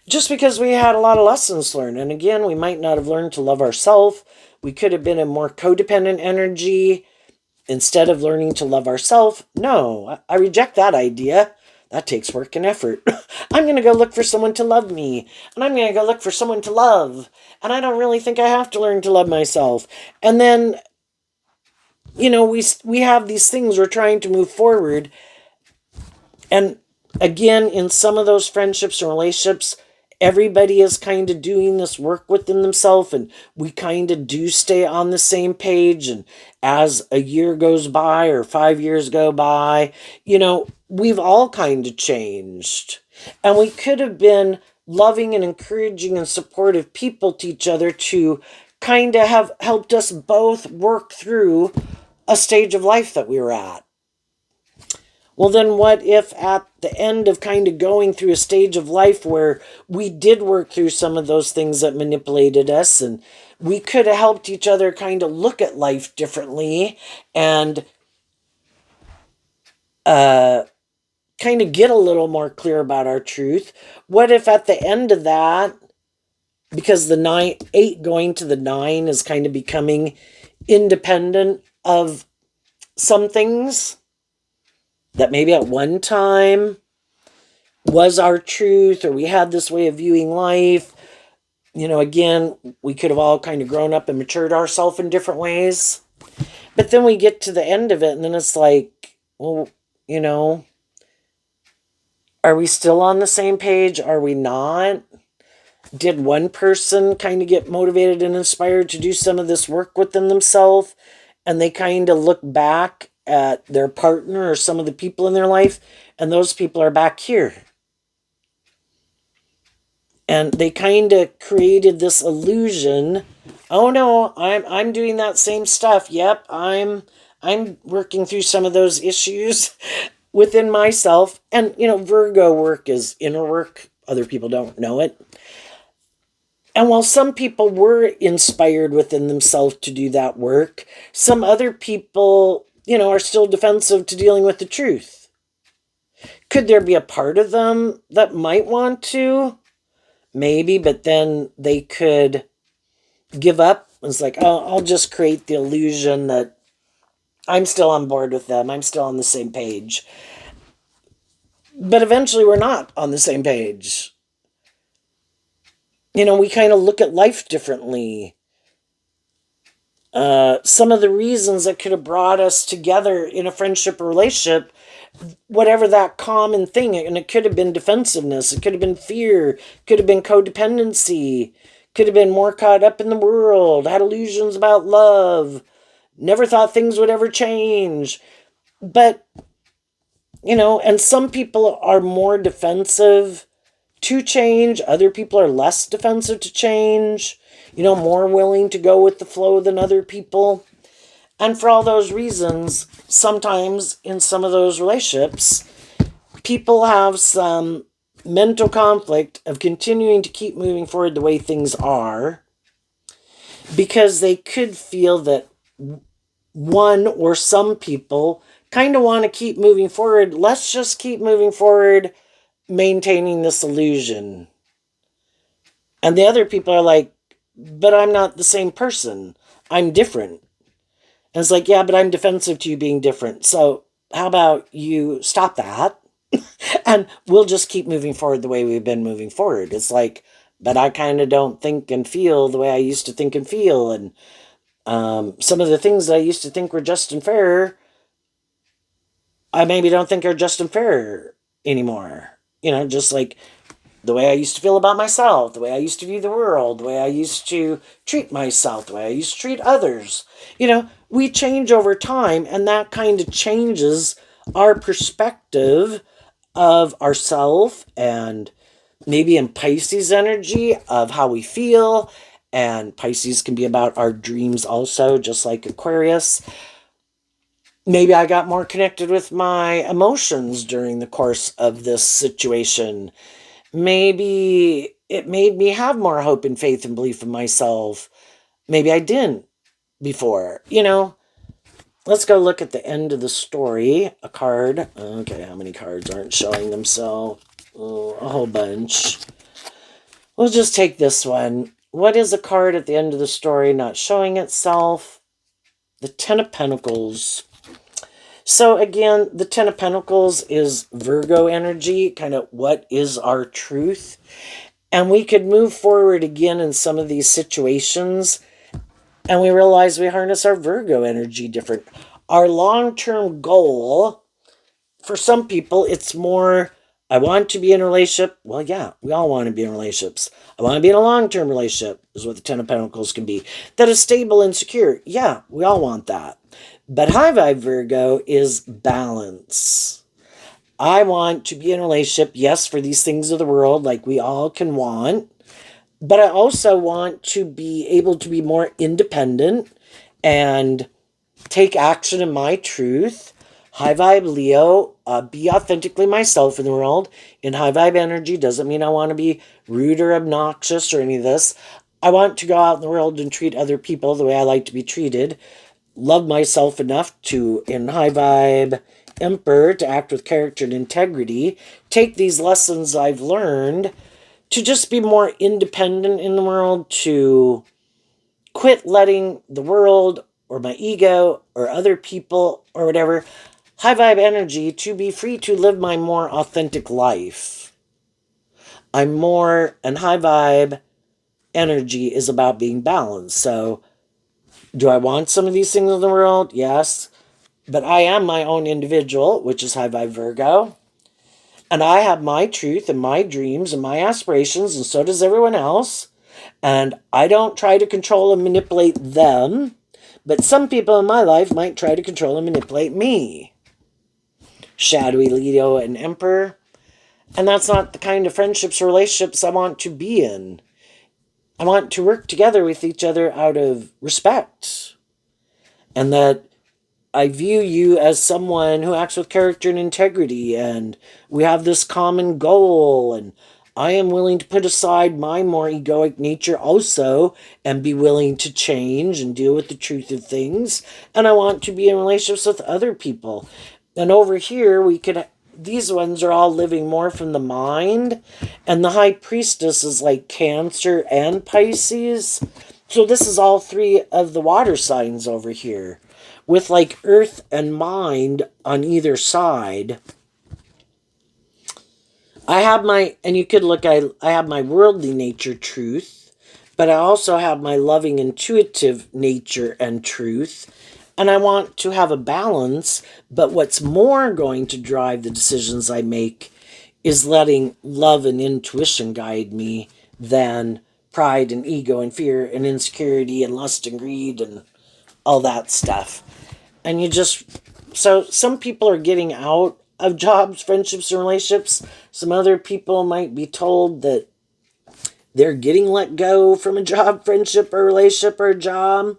just because we had a lot of lessons learned. And again, we might not have learned to love ourselves. We could have been in more codependent energy instead of learning to love ourselves. No, I reject that idea. That takes work and effort. I'm going to go look for someone to love me. And I'm going to go look for someone to love. And I don't really think I have to learn to love myself. And then, we have these things we're trying to move forward. And again, in some of those friendships and relationships, everybody is kind of doing this work within themselves, and we kind of do stay on the same page. And as a year goes by or 5 years go by, we've all kind of changed. And we could have been loving and encouraging and supportive people to each other to kind of have helped us both work through a stage of life that we were at. Well, then what if at the end of kind of going through a stage of life where we did work through some of those things that manipulated us, and we could have helped each other kind of look at life differently and kind of get a little more clear about our truth? What if at the end of that, because the 8 going to the 9 is kind of becoming independent of some things that maybe at one time was our truth, or we had this way of viewing life. Again, we could have all kind of grown up and matured ourselves in different ways. But then we get to the end of it, and then it's like, well, are we still on the same page? Are we not? Did one person kind of get motivated and inspired to do some of this work within themselves, and they kind of look back at their partner or some of the people in their life, and those people are back here? And they kind of created this illusion. Oh no, I'm doing that same stuff. Yep, I'm working through some of those issues within myself. And Virgo work is inner work. Other people don't know it. And while some people were inspired within themselves to do that work, some other people, are still defensive to dealing with the truth. Could there be a part of them that might want to? Maybe, but then they could give up. It's like, oh, I'll just create the illusion that I'm still on board with them. I'm still on the same page. But eventually we're not on the same page. We kind of look at life differently. Some of the reasons that could have brought us together in a friendship or relationship, whatever that common thing, and it could have been defensiveness, it could have been fear, could have been codependency, could have been more caught up in the world, had illusions about love, never thought things would ever change. But, and some people are more defensive to change, other people are less defensive to change, more willing to go with the flow than other people. And for all those reasons, sometimes in some of those relationships, people have some mental conflict of continuing to keep moving forward the way things are, because they could feel that one or some people kind of want to keep moving forward. Let's just keep moving forward, maintaining this illusion. And the other people are like, but I'm not the same person. I'm different. And it's like, yeah, but I'm defensive to you being different. So how about you stop that? And we'll just keep moving forward the way we've been moving forward. It's like, but I kind of don't think and feel the way I used to think and feel. And some of the things that I used to think were just and fair, I maybe don't think are just and fair anymore. Just like the way I used to feel about myself, the way I used to view the world, the way I used to treat myself, the way I used to treat others. We change over time, and that kind of changes our perspective of ourself, and maybe in Pisces energy of how we feel. And Pisces can be about our dreams also, just like Aquarius. Maybe I got more connected with my emotions during the course of this situation. Maybe it made me have more hope and faith and belief in myself. Maybe I didn't before. Let's go look at the end of the story. A card. Okay, how many cards aren't showing themselves? Oh, a whole bunch. We'll just take this one. What is a card at the end of the story not showing itself? The Ten of Pentacles. So again, the Ten of Pentacles is Virgo energy, kind of what is our truth. And we could move forward again in some of these situations, and we realize we harness our Virgo energy different. Our long-term goal, for some people, it's more I want to be in a relationship. Well, yeah, we all want to be in relationships. I want to be in a long-term relationship, is what the Ten of Pentacles can be. That is stable and secure. Yeah, we all want that. But high vibe Virgo is balance. I want to be in a relationship, yes, for these things of the world, like we all can want. But I also want to be able to be more independent and take action in my truth. High vibe Leo, be authentically myself in the world. In high vibe energy doesn't mean I want to be rude or obnoxious or any of this. I want to go out in the world and treat other people the way I like to be treated. Love myself enough to, in high vibe Emperor, to act with character and integrity. Take these lessons I've learned to just be more independent in the world, to quit letting the world or my ego or other people or whatever, high vibe energy, to be free to live my more authentic life. I'm more, and high vibe energy is about being balanced. So, do I want some of these things in the world? Yes. But I am my own individual, which is high vibe Virgo. And I have my truth and my dreams and my aspirations, and so does everyone else. And I don't try to control and manipulate them. But some people in my life might try to control and manipulate me. Shadowy Leo and Emperor. And that's not the kind of friendships or relationships I want to be in. I want to work together with each other out of respect. And that I view you as someone who acts with character and integrity, and we have this common goal, and I am willing to put aside my more egoic nature also and be willing to change and deal with the truth of things. And I want to be in relationships with other people. And over here, these ones are all living more from the mind. And the High Priestess is like Cancer and Pisces. So this is all three of the water signs over here, with like earth and mind on either side. I have my, and you could look, I have my worldly nature truth, but I also have my loving intuitive nature and truth. And I want to have a balance, but what's more going to drive the decisions I make is letting love and intuition guide me than pride and ego and fear and insecurity and lust and greed and all that stuff. And so some people are getting out of jobs, friendships, and relationships. Some other people might be told that they're getting let go from a job, friendship, or relationship, or a job.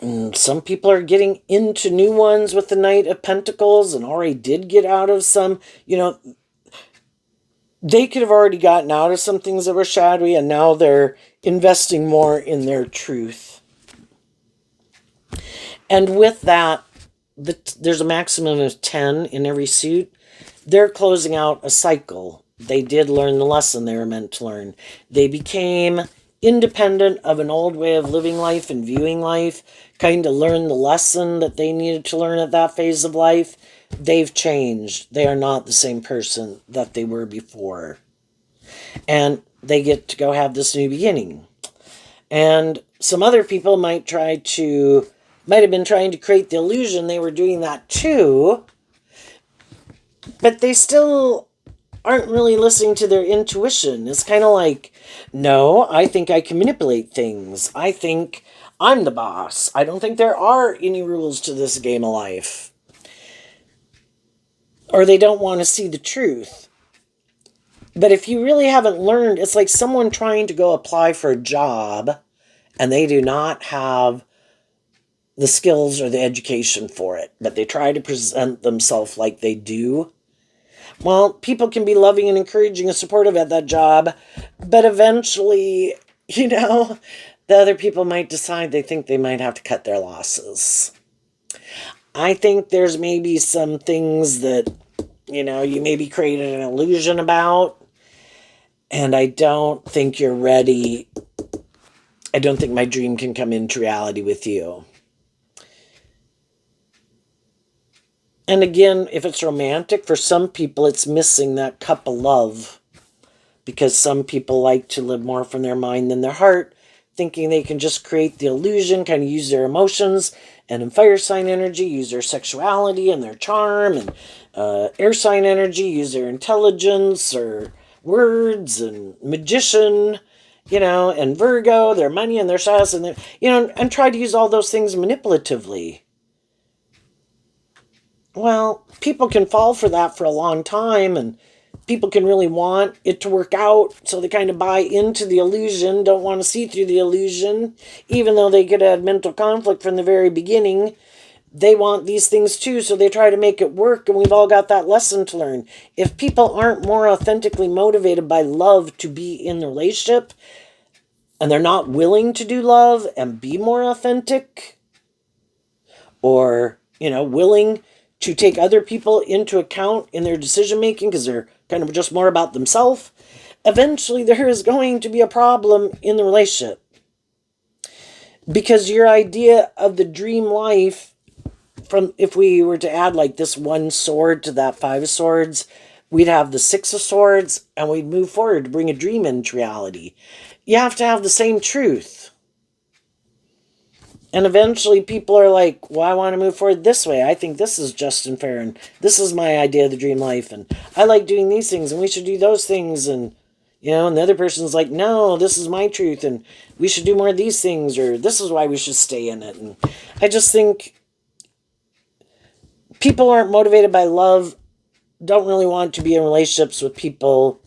And some people are getting into new ones with the Knight of Pentacles and already did get out of some, they could have already gotten out of some things that were shadowy, and now they're investing more in their truth. And with that, there's a maximum of 10 in every suit. They're closing out a cycle. They did learn the lesson they were meant to learn. They became independent of an old way of living life and viewing life, kind of learned the lesson that they needed to learn at that phase of life. They've changed. They are not the same person that they were before. And they get to go have this new beginning. And some other people might have been trying to create the illusion they were doing that too, but they still aren't really listening to their intuition. It's kind of like, no, I think I can manipulate things. I think I'm the boss. I don't think there are any rules to this game of life. Or they don't want to see the truth. But if you really haven't learned, it's like someone trying to go apply for a job and they do not have the skills or the education for it, but they try to present themselves like they do. Well, people can be loving and encouraging and supportive at that job, but eventually, the other people might decide they think they might have to cut their losses. I think there's maybe some things that, you maybe created an illusion about, and I don't think you're ready. I don't think my dream can come into reality with you. And again, if it's romantic, for some people it's missing that cup of love, because some people like to live more from their mind than their heart. thinking they can just create the illusion, kind of use their emotions, and in fire sign energy, use their sexuality and their charm, and air sign energy, use their intelligence or words, and magician, and Virgo, their money and their status, and and try to use all those things manipulatively. Well, people can fall for that for a long time, and people can really want it to work out, so they kind of buy into the illusion, don't want to see through the illusion, even though they could have mental conflict from the very beginning. They want these things too, so they try to make it work, and we've all got that lesson to learn. If people aren't more authentically motivated by love to be in the relationship, and they're not willing to do love and be more authentic, or, willing to take other people into account in their decision making because they're kind of just more about themselves, eventually there is going to be a problem in the relationship. Because your idea of the dream life, from if we were to add like this one sword to that 5 of swords, we'd have the 6 of swords, and we'd move forward to bring a dream into reality. You have to have the same truth. And eventually people are like, well, I want to move forward this way. I think this is just and fair, and this is my idea of the dream life, and I like doing these things, and we should do those things, and and the other person's like, no, this is my truth, and we should do more of these things, or this is why we should stay in it. And I just think people aren't motivated by love, don't really want to be in relationships with people,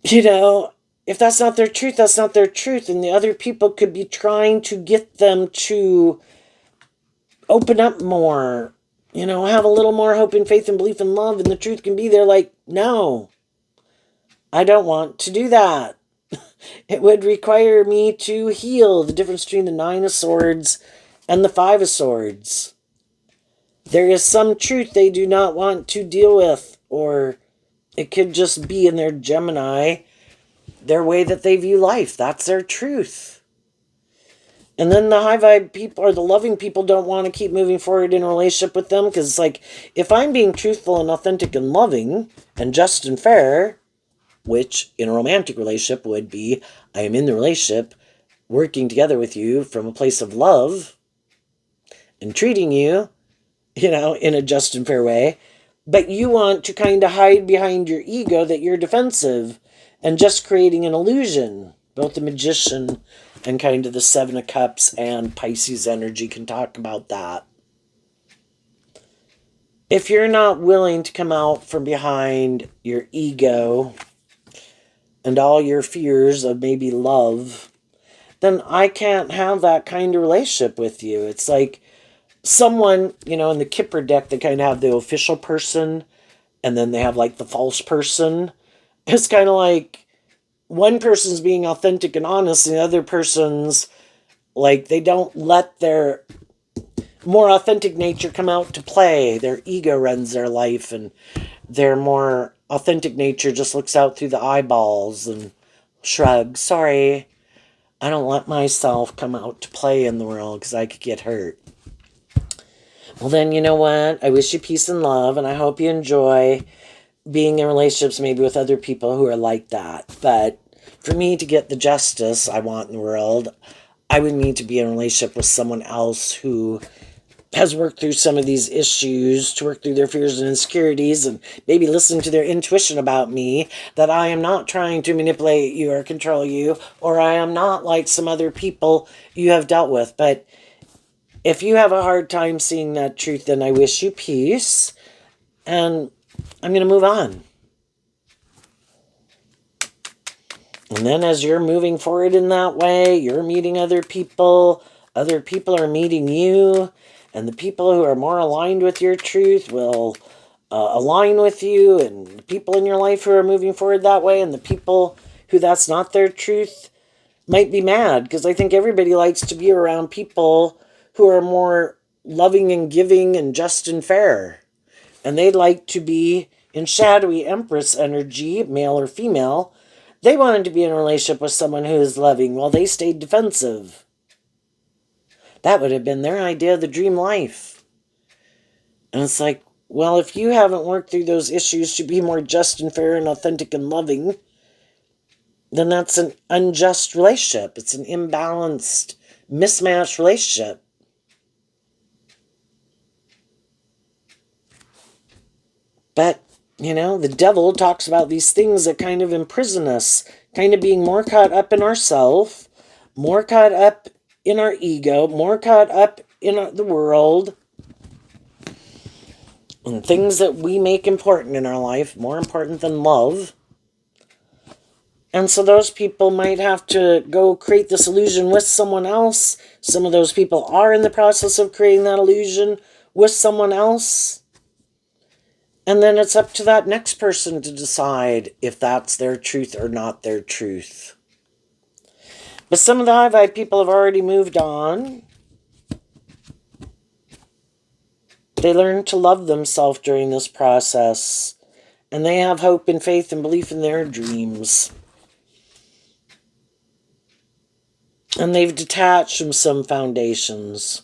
if that's not their truth, that's not their truth. And the other people could be trying to get them to open up more, have a little more hope and faith and belief in love. And the truth can be, they're like, no, I don't want to do that. It would require me to heal. The difference between the 9 of swords and the 5 of swords. There is some truth they do not want to deal with, or it could just be in their Gemini, their way that they view life. That's their truth. And then the high vibe people, or the loving people, don't want to keep moving forward in a relationship with them, because it's like, if I'm being truthful and authentic and loving and just and fair, which in a romantic relationship would be, I am in the relationship working together with you from a place of love and treating you, in a just and fair way, but you want to kind of hide behind your ego that you're defensive and just creating an illusion. Both the Magician and kind of the 7 of Cups and Pisces energy can talk about that. If you're not willing to come out from behind your ego and all your fears of maybe love, then I can't have that kind of relationship with you. It's like someone, in the Kipper deck, they kind of have the official person, and then they have like the false person. It's kind of like one person's being authentic and honest, and the other person's like, they don't let their more authentic nature come out to play. Their ego runs their life, and their more authentic nature just looks out through the eyeballs and shrugs. Sorry, I don't let myself come out to play in the world because I could get hurt. Well, then, you know what? I wish you peace and love, and I hope you enjoy being in relationships maybe with other people who are like that. But for me to get the justice I want in the world, I would need to be in a relationship with someone else who has worked through some of these issues, to work through their fears and insecurities, and maybe listen to their intuition about me, that I am not trying to manipulate you or control you, or I am not like some other people you have dealt with. But if you have a hard time seeing that truth, then I wish you peace, and I'm going to move on. And then as you're moving forward in that way, you're meeting other people are meeting you, and the people who are more aligned with your truth will align with you, and the people in your life who are moving forward that way, and the people who that's not their truth might be mad, because I think everybody likes to be around people who are more loving and giving and just and fair. And they'd like to be in shadowy Empress energy, male or female. They wanted to be in a relationship with someone who is loving while they stayed defensive. That would have been their idea of the dream life. And it's like, well, if you haven't worked through those issues to be more just and fair and authentic and loving, then that's an unjust relationship. It's an imbalanced, mismatched relationship. But, the devil talks about these things that kind of imprison us, kind of being more caught up in ourself, more caught up in our ego, more caught up in the world, and things that we make important in our life, more important than love. And so those people might have to go create this illusion with someone else. Some of those people are in the process of creating that illusion with someone else. And then it's up to that next person to decide if that's their truth or not their truth. But some of the high vibe people have already moved on. They learn to love themselves during this process. And they have hope and faith and belief in their dreams. And they've detached from some foundations.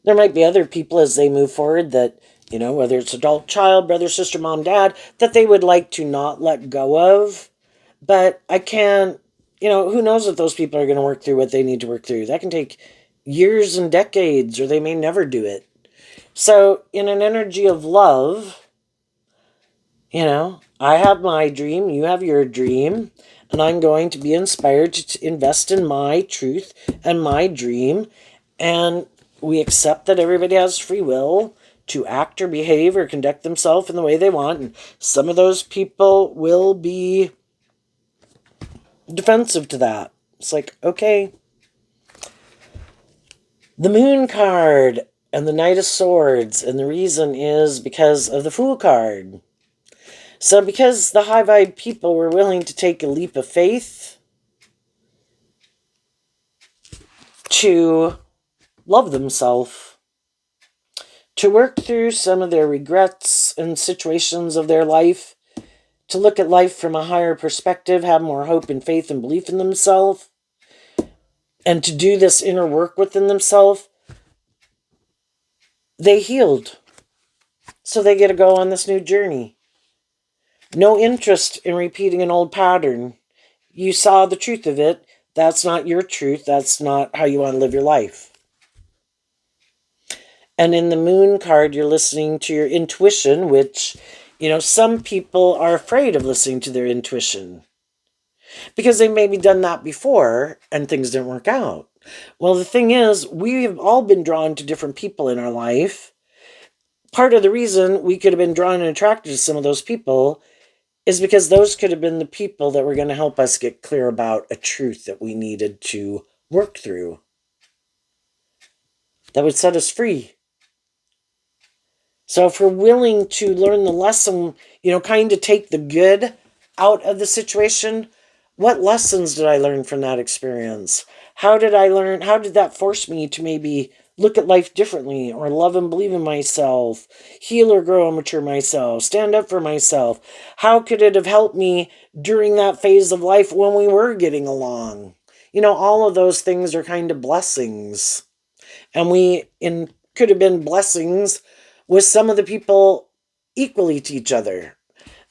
There might be other people as they move forward that, whether it's adult, child, brother, sister, mom, dad, that they would like to not let go of. But I can't, who knows if those people are going to work through what they need to work through. That can take years and decades, or they may never do it. So in an energy of love, I have my dream, you have your dream, and I'm going to be inspired to invest in my truth and my dream. And we accept that everybody has free will to act or behave or conduct themselves in the way they want. And some of those people will be defensive to that. It's like, okay. The Moon card and the Knight of Swords. And the reason is because of the Fool card. So because the high vibe people were willing to take a leap of faith to love themselves, to work through some of their regrets and situations of their life, to look at life from a higher perspective, have more hope and faith and belief in themselves, and to do this inner work within themselves, they healed. So they get to go on this new journey. No interest in repeating an old pattern. You saw the truth of it. That's not your truth. That's not how you want to live your life. And in the Moon card, you're listening to your intuition, which, some people are afraid of listening to their intuition because they've maybe done that before and things didn't work out. Well, the thing is, we have all been drawn to different people in our life. Part of the reason we could have been drawn and attracted to some of those people is because those could have been the people that were going to help us get clear about a truth that we needed to work through, that would set us free. So if we're willing to learn the lesson, kind of take the good out of the situation, what lessons did I learn from that experience? How did that force me to maybe look at life differently, or love and believe in myself, heal or grow and mature myself, stand up for myself? How could it have helped me during that phase of life when we were getting along? All of those things are kind of blessings. And could have been blessings with some of the people equally to each other.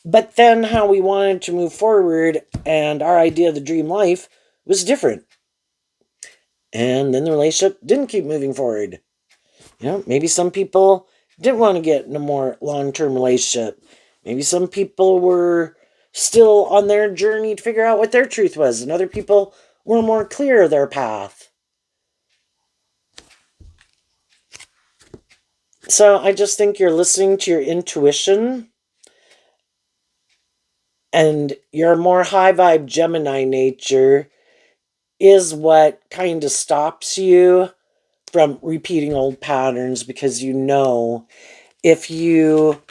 But then how we wanted to move forward and our idea of the dream life was different. And then the relationship didn't keep moving forward. Maybe some people didn't want to get in a more long-term relationship. Maybe some people were still on their journey to figure out what their truth was, and other people were more clear of their path. So I just think you're listening to your intuition, and your more high vibe Gemini nature is what kind of stops you from repeating old patterns, because if you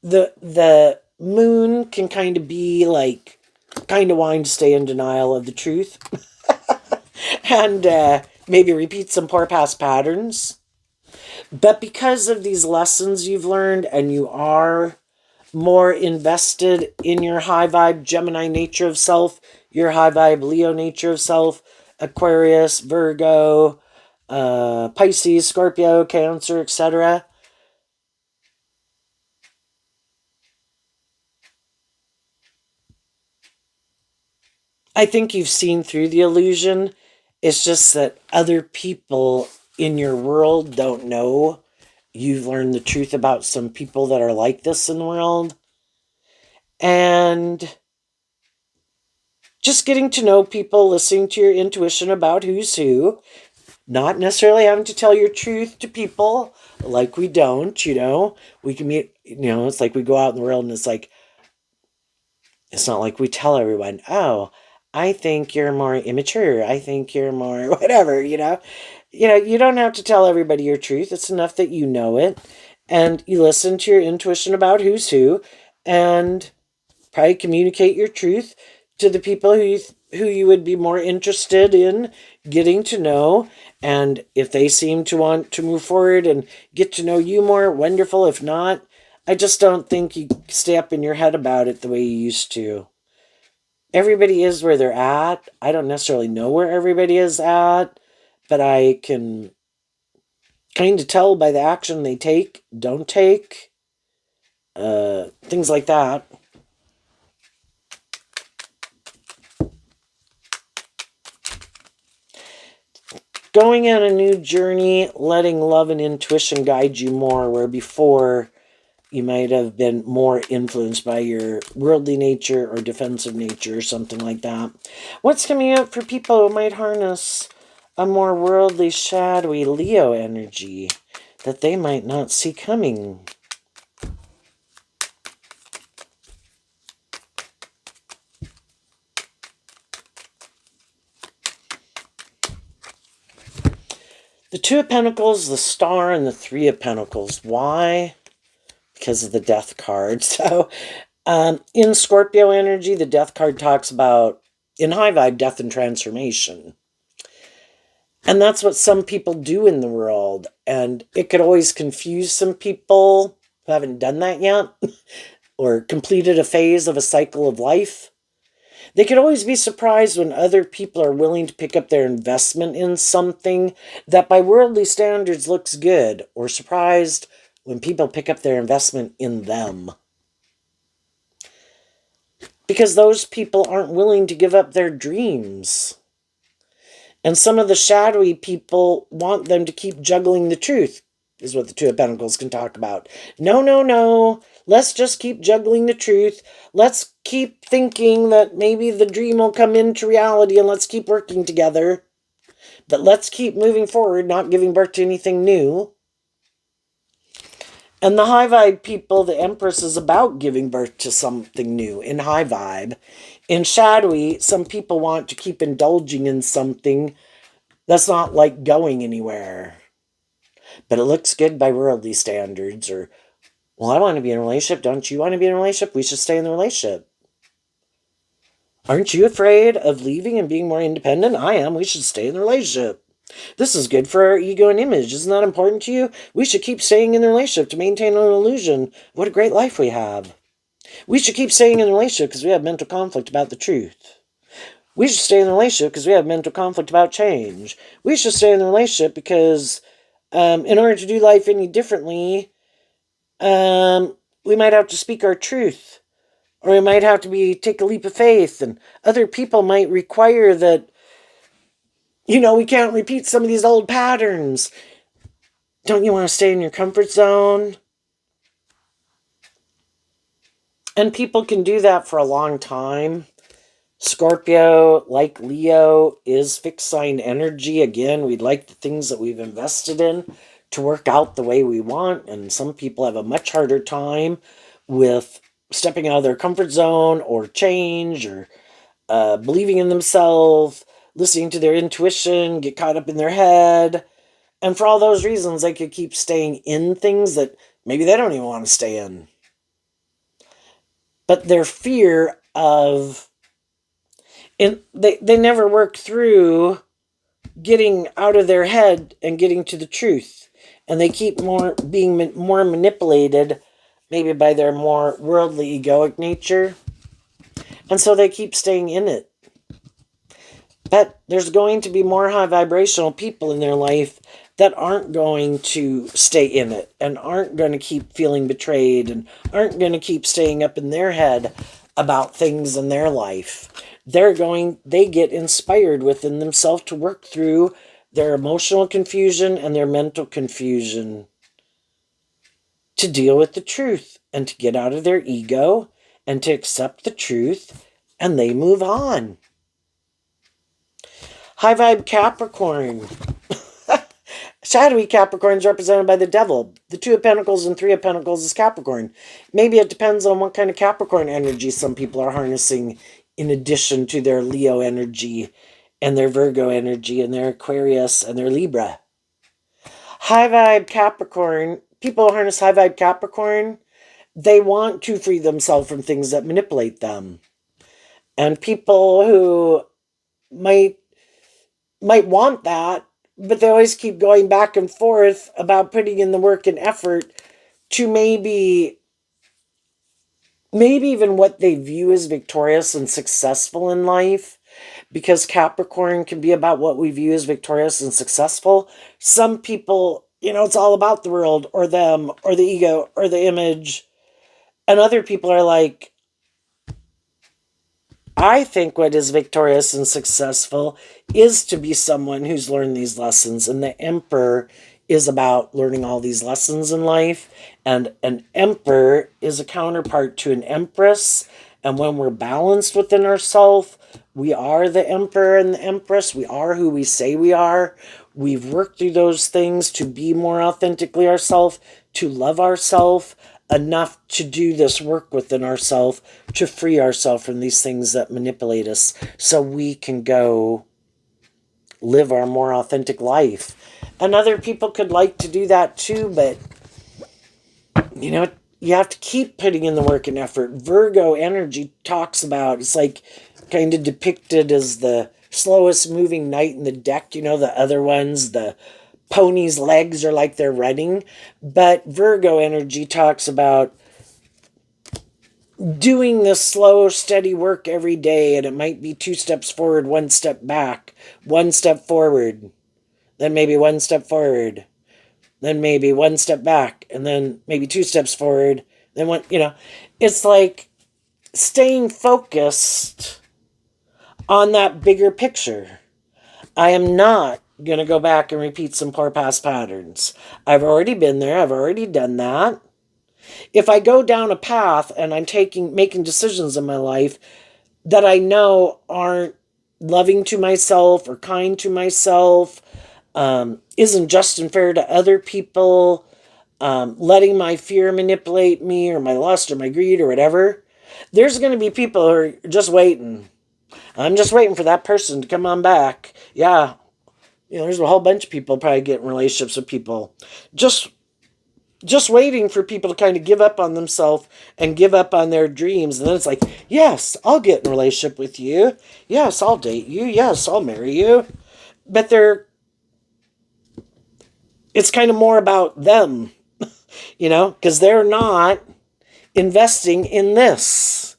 the moon can kind of be like kind of wanting to stay in denial of the truth and maybe repeat some poor past patterns. But because of these lessons you've learned, and you are more invested in your high vibe Gemini nature of self, your high vibe Leo nature of self, Aquarius, Virgo, Pisces, Scorpio, Cancer, etc. I think you've seen through the illusion. It's just that other people in your world don't know. You've learned the truth about some people that are like this in the world. And just getting to know people, listening to your intuition about who's who, not necessarily having to tell your truth to people like we don't, We can meet, it's like we go out in the world and it's not like we tell everyone, oh, I think you're more immature. I think you're more whatever. You don't have to tell everybody your truth. It's enough that you know it and you listen to your intuition about who's who and probably communicate your truth to the people who you would be more interested in getting to know. And if they seem to want to move forward and get to know you more, wonderful. If not, I just don't think you stay up in your head about it the way you used to. Everybody is where they're at. I don't necessarily know where everybody is at, but I can kind of tell by the action they take, don't take, things like that. Going on a new journey, letting love and intuition guide you more, where before you might have been more influenced by your worldly nature or defensive nature or something like that. What's coming up for people who might harness a more worldly, shadowy Leo energy that they might not see coming? The Two of Pentacles, the Star, and the Three of Pentacles. Why? Because of the Death card. So, in Scorpio energy, the Death card talks about, in high vibe, death and transformation. And that's what some people do in the world. And it could always confuse some people who haven't done that yet or completed a phase of a cycle of life. They could always be surprised when other people are willing to pick up their investment in something that by worldly standards looks good, or surprised when people pick up their investment in them. Because those people aren't willing to give up their dreams. And some of the shadowy people want them to keep juggling the truth, is what the Two of Pentacles can talk about. No, no, no. Let's just keep juggling the truth. Let's keep thinking that maybe the dream will come into reality and let's keep working together. But let's keep moving forward, not giving birth to anything new. And the high vibe people, the Empress is about giving birth to something new in high vibe. In shadowy, some people want to keep indulging in something that's not like going anywhere. But it looks good by worldly standards. Or, well, I want to be in a relationship. Don't you want to be in a relationship? We should stay in the relationship. Aren't you afraid of leaving and being more independent? I am. We should stay in the relationship. This is good for our ego and image. Isn't that important to you? We should keep staying in the relationship to maintain an illusion. What a great life we have. We should keep staying in the relationship because we have mental conflict about the truth. We should stay in the relationship because we have mental conflict about change. We should stay in the relationship because in order to do life any differently, we might have to speak our truth. Or we might have to take a leap of faith. And other people might require that, we can't repeat some of these old patterns. Don't you want to stay in your comfort zone? And people can do that for a long time. Scorpio, like Leo, is fixed sign energy. Again, we'd like the things that we've invested in to work out the way we want. And some people have a much harder time with stepping out of their comfort zone or change or believing in themselves, listening to their intuition, get caught up in their head. And for all those reasons, they could keep staying in things that maybe they don't even want to stay in. But their fear of... they never work through getting out of their head and getting to the truth. And they keep being more manipulated, maybe by their more worldly egoic nature. And so they keep staying in it. But there's going to be more high vibrational people in their life that aren't going to stay in it and aren't going to keep feeling betrayed and aren't going to keep staying up in their head about things in their life. they get inspired within themselves to work through their emotional confusion and their mental confusion to deal with the truth and to get out of their ego and to accept the truth, and they move on. High vibe Capricorn. Shadowy Capricorn is represented by the devil. The Two of Pentacles and Three of Pentacles is Capricorn. Maybe it depends on what kind of Capricorn energy some people are harnessing in addition to their Leo energy and their Virgo energy and their Aquarius and their Libra. High vibe Capricorn, people who harness high vibe Capricorn, they want to free themselves from things that manipulate them. And people who might want that, but they always keep going back and forth about putting in the work and effort to maybe even what they view as victorious and successful in life, because Capricorn can be about what we view as victorious and successful. Some people, it's all about the world or them or the ego or the image. And other people are like, I think what is victorious and successful is to be someone who's learned these lessons. And the Emperor is about learning all these lessons in life. And an Emperor is a counterpart to an Empress. And when we're balanced within ourselves, we are the Emperor and the Empress. We are who we say we are. We've worked through those things to be more authentically ourselves, to love ourselves enough to do this work within ourselves, to free ourselves from these things that manipulate us so we can go live our more authentic life. And other people could like to do that too, but you have to keep putting in the work and effort. Virgo energy talks about, it's like kind of depicted as the slowest moving knight in the deck. The other ones, the pony's legs are like they're running. But Virgo energy talks about doing this slow, steady work every day, and it might be 2 steps forward, 1 step back, 1 step forward, then maybe 1 step forward, then maybe 1 step back, and then maybe 2 steps forward, then one, it's like staying focused on that bigger picture. I am not going to go back and repeat some poor past patterns. I've already been there. I've already done that. If I go down a path and I'm making decisions in my life that I know aren't loving to myself or kind to myself, isn't just and fair to other people, letting my fear manipulate me or my lust or my greed or whatever, there's going to be people who are just waiting. I'm just waiting for that person to come on back. Yeah, there's a whole bunch of people probably get in relationships with people just waiting for people to kind of give up on themselves and give up on their dreams. And then it's like, yes, I'll get in a relationship with you. Yes, I'll date you. Yes, I'll marry you. But it's kind of more about them, because they're not investing in this,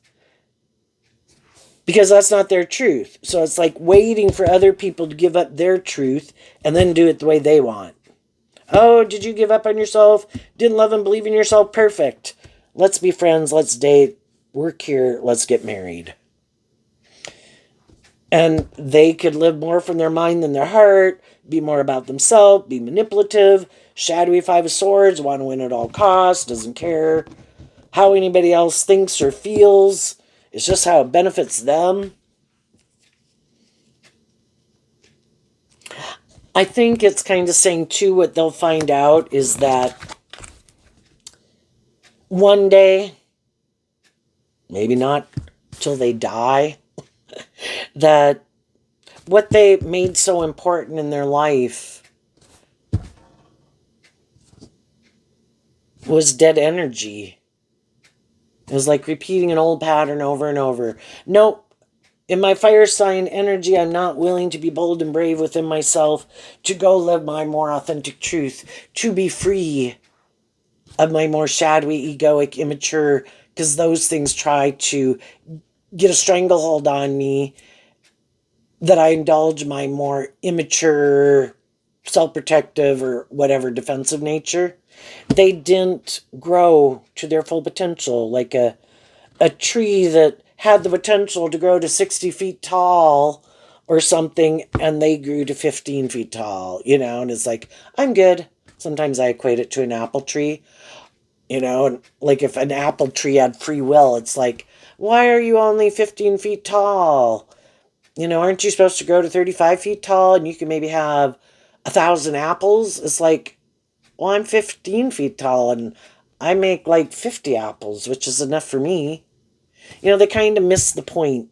because that's not their truth. So it's like waiting for other people to give up their truth and then do it the way they want. Oh, did you give up on yourself? Didn't love and believe in yourself? Perfect. Let's be friends. Let's date. Work here. Let's get married. And they could live more from their mind than their heart, be more about themselves, be manipulative, shadowy 5 of Swords, want to win at all costs, doesn't care how anybody else thinks or feels. It's just how it benefits them. I think it's kind of saying, too, what they'll find out is that one day, maybe not till they die, that what they made so important in their life was dead energy. It was like repeating an old pattern over and over. Nope. In my fire sign energy, I'm not willing to be bold and brave within myself, to go live my more authentic truth, to be free of my more shadowy, egoic, immature, because those things try to get a stranglehold on me, that I indulge my more immature, self-protective, or whatever defensive nature. They didn't grow to their full potential, like a tree that had the potential to grow to 60 feet tall or something, and they grew to 15 feet tall, and it's like, I'm good. Sometimes I equate it to an apple tree, and like if an apple tree had free will, it's like, why are you only 15 feet tall? Aren't you supposed to grow to 35 feet tall and you can maybe have 1,000 apples? It's like, well, I'm 15 feet tall and I make like 50 apples, which is enough for me. They kind of miss the point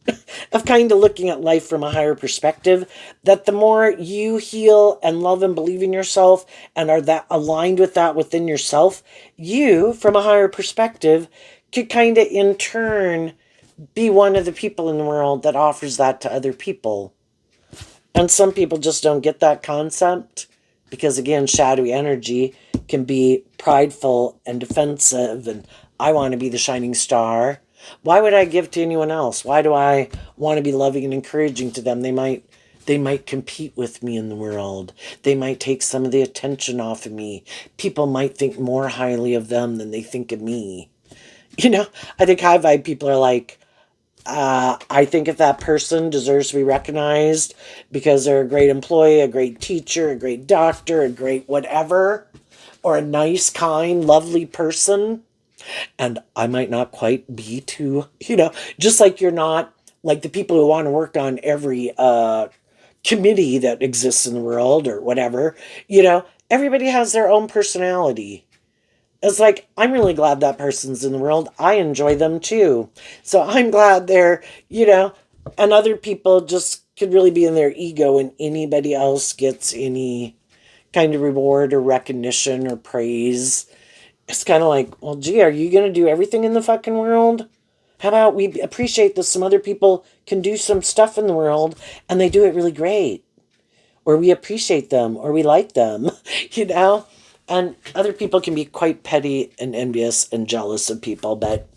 of kind of looking at life from a higher perspective, that the more you heal and love and believe in yourself and are that aligned with that within yourself, you, from a higher perspective, could kind of in turn be one of the people in the world that offers that to other people. And some people just don't get that concept because, again, shadowy energy can be prideful and defensive, and I want to be the shining star. Why would I give to anyone else? Why do I want to be loving and encouraging to them? They might compete with me in the world. They might take some of the attention off of me. People might think more highly of them than they think of me. I think high vibe people are like, I think if that person deserves to be recognized because they're a great employee, a great teacher, a great doctor, a great whatever, or a nice, kind, lovely person, and I might not quite be too, just like you're not like the people who want to work on every committee that exists in the world or whatever, everybody has their own personality. It's like, I'm really glad that person's in the world. I enjoy them too. So I'm glad and other people just could really be in their ego and anybody else gets any kind of reward or recognition or praise. It's kind of like, well, gee, are you going to do everything in the fucking world? How about we appreciate that some other people can do some stuff in the world and they do it really great? Or we appreciate them or we like them, And other people can be quite petty and envious and jealous of people, but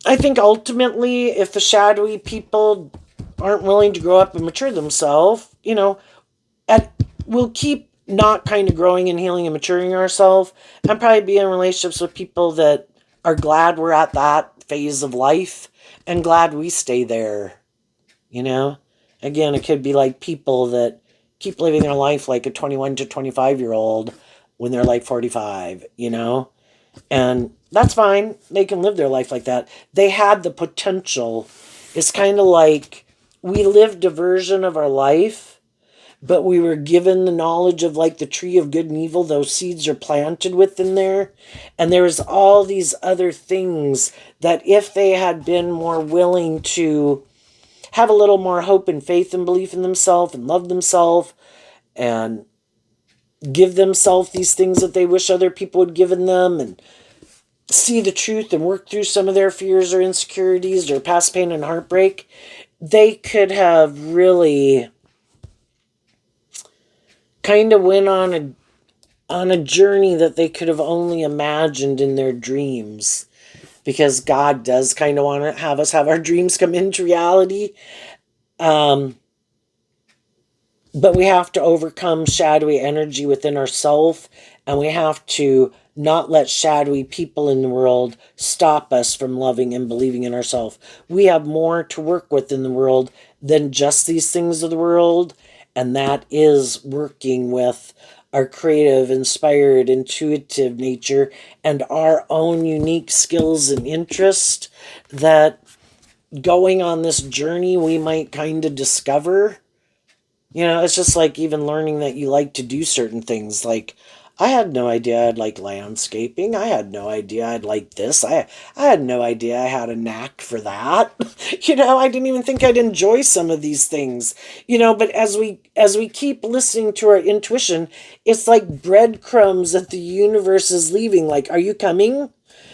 I think ultimately, if the shadowy people aren't willing to grow up and mature themselves, we'll keep not kind of growing and healing and maturing ourselves and probably be in relationships with people that are glad we're at that phase of life and glad we stay there, Again, it could be like people that keep living their life like a 21 to 25-year-old when they're like 45, And that's fine. They can live their life like that. They had the potential. It's kind of like we lived a version of our life, but we were given the knowledge of like the tree of good and evil. Those seeds are planted within there. And there was all these other things that if they had been more willing to have a little more hope and faith and belief in themselves and love themselves and give themselves these things that they wish other people had given them and see the truth and work through some of their fears or insecurities or past pain and heartbreak, they could have really kind of went on a journey that they could have only imagined in their dreams. Because God does kind of want to have us have our dreams come into reality. But we have to overcome shadowy energy within ourselves, and we have to not let shadowy people in the world stop us from loving and believing in ourselves. We have more to work with in the world than just these things of the world, and that is working with our creative, inspired, intuitive nature and our own unique skills and interests that going on this journey we might kind of discover. It's just like even learning that you like to do certain things. Like, I had no idea I'd like landscaping. I had no idea I'd like this. I had no idea I had a knack for that. I didn't even think I'd enjoy some of these things. But as we keep listening to our intuition, it's like breadcrumbs that the universe is leaving. Like, are you coming?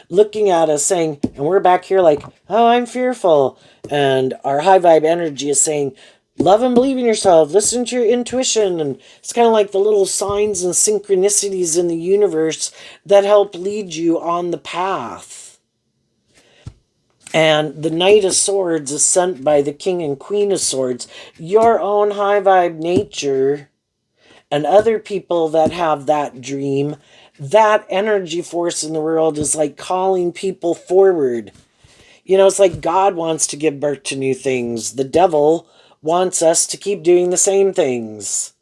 Looking at us saying, and we're back here like, oh, I'm fearful. And our high vibe energy is saying, love and believe in yourself. Listen to your intuition. And it's kind of like the little signs and synchronicities in the universe that help lead you on the path. And the Knight of Swords is sent by the King and Queen of Swords. Your own high vibe nature and other people that have that dream, that energy force in the world is like calling people forward. You know, it's like God wants to give birth to new things. The devil wants us to keep doing the same things.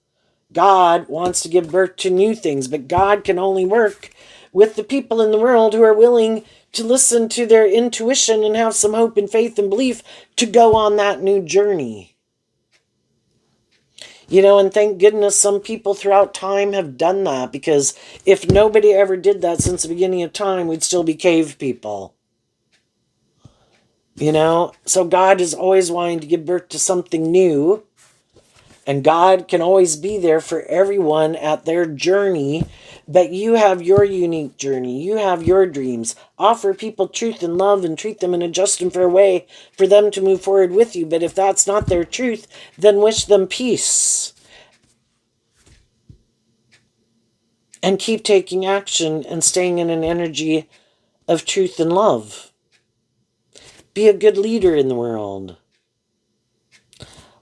God wants to give birth to new things, but God can only work with the people in the world who are willing to listen to their intuition and have some hope and faith and belief to go on that new journey. You know, and thank goodness some people throughout time have done that, because if nobody ever did that since the beginning of time, we'd still be cave people. You know, so God is always wanting to give birth to something new, and God can always be there for everyone at their journey. But you have your unique journey. You have your dreams. Offer people truth and love and treat them in a just and fair way for them to move forward with you. But if that's not their truth, then wish them peace. And keep taking action and staying in an energy of truth and love. Be a good leader in the world.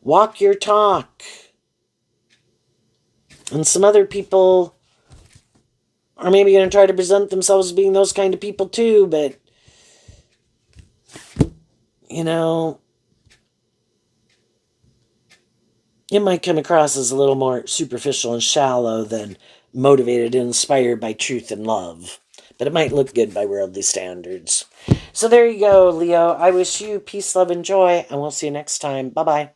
Walk your talk. And some other people are maybe going to try to present themselves as being those kind of people too, but, you know, it might come across as a little more superficial and shallow than motivated and inspired by truth and love. But it might look good by worldly standards. So there you go, Leo. I wish you peace, love, and joy, and we'll see you next time. Bye-bye.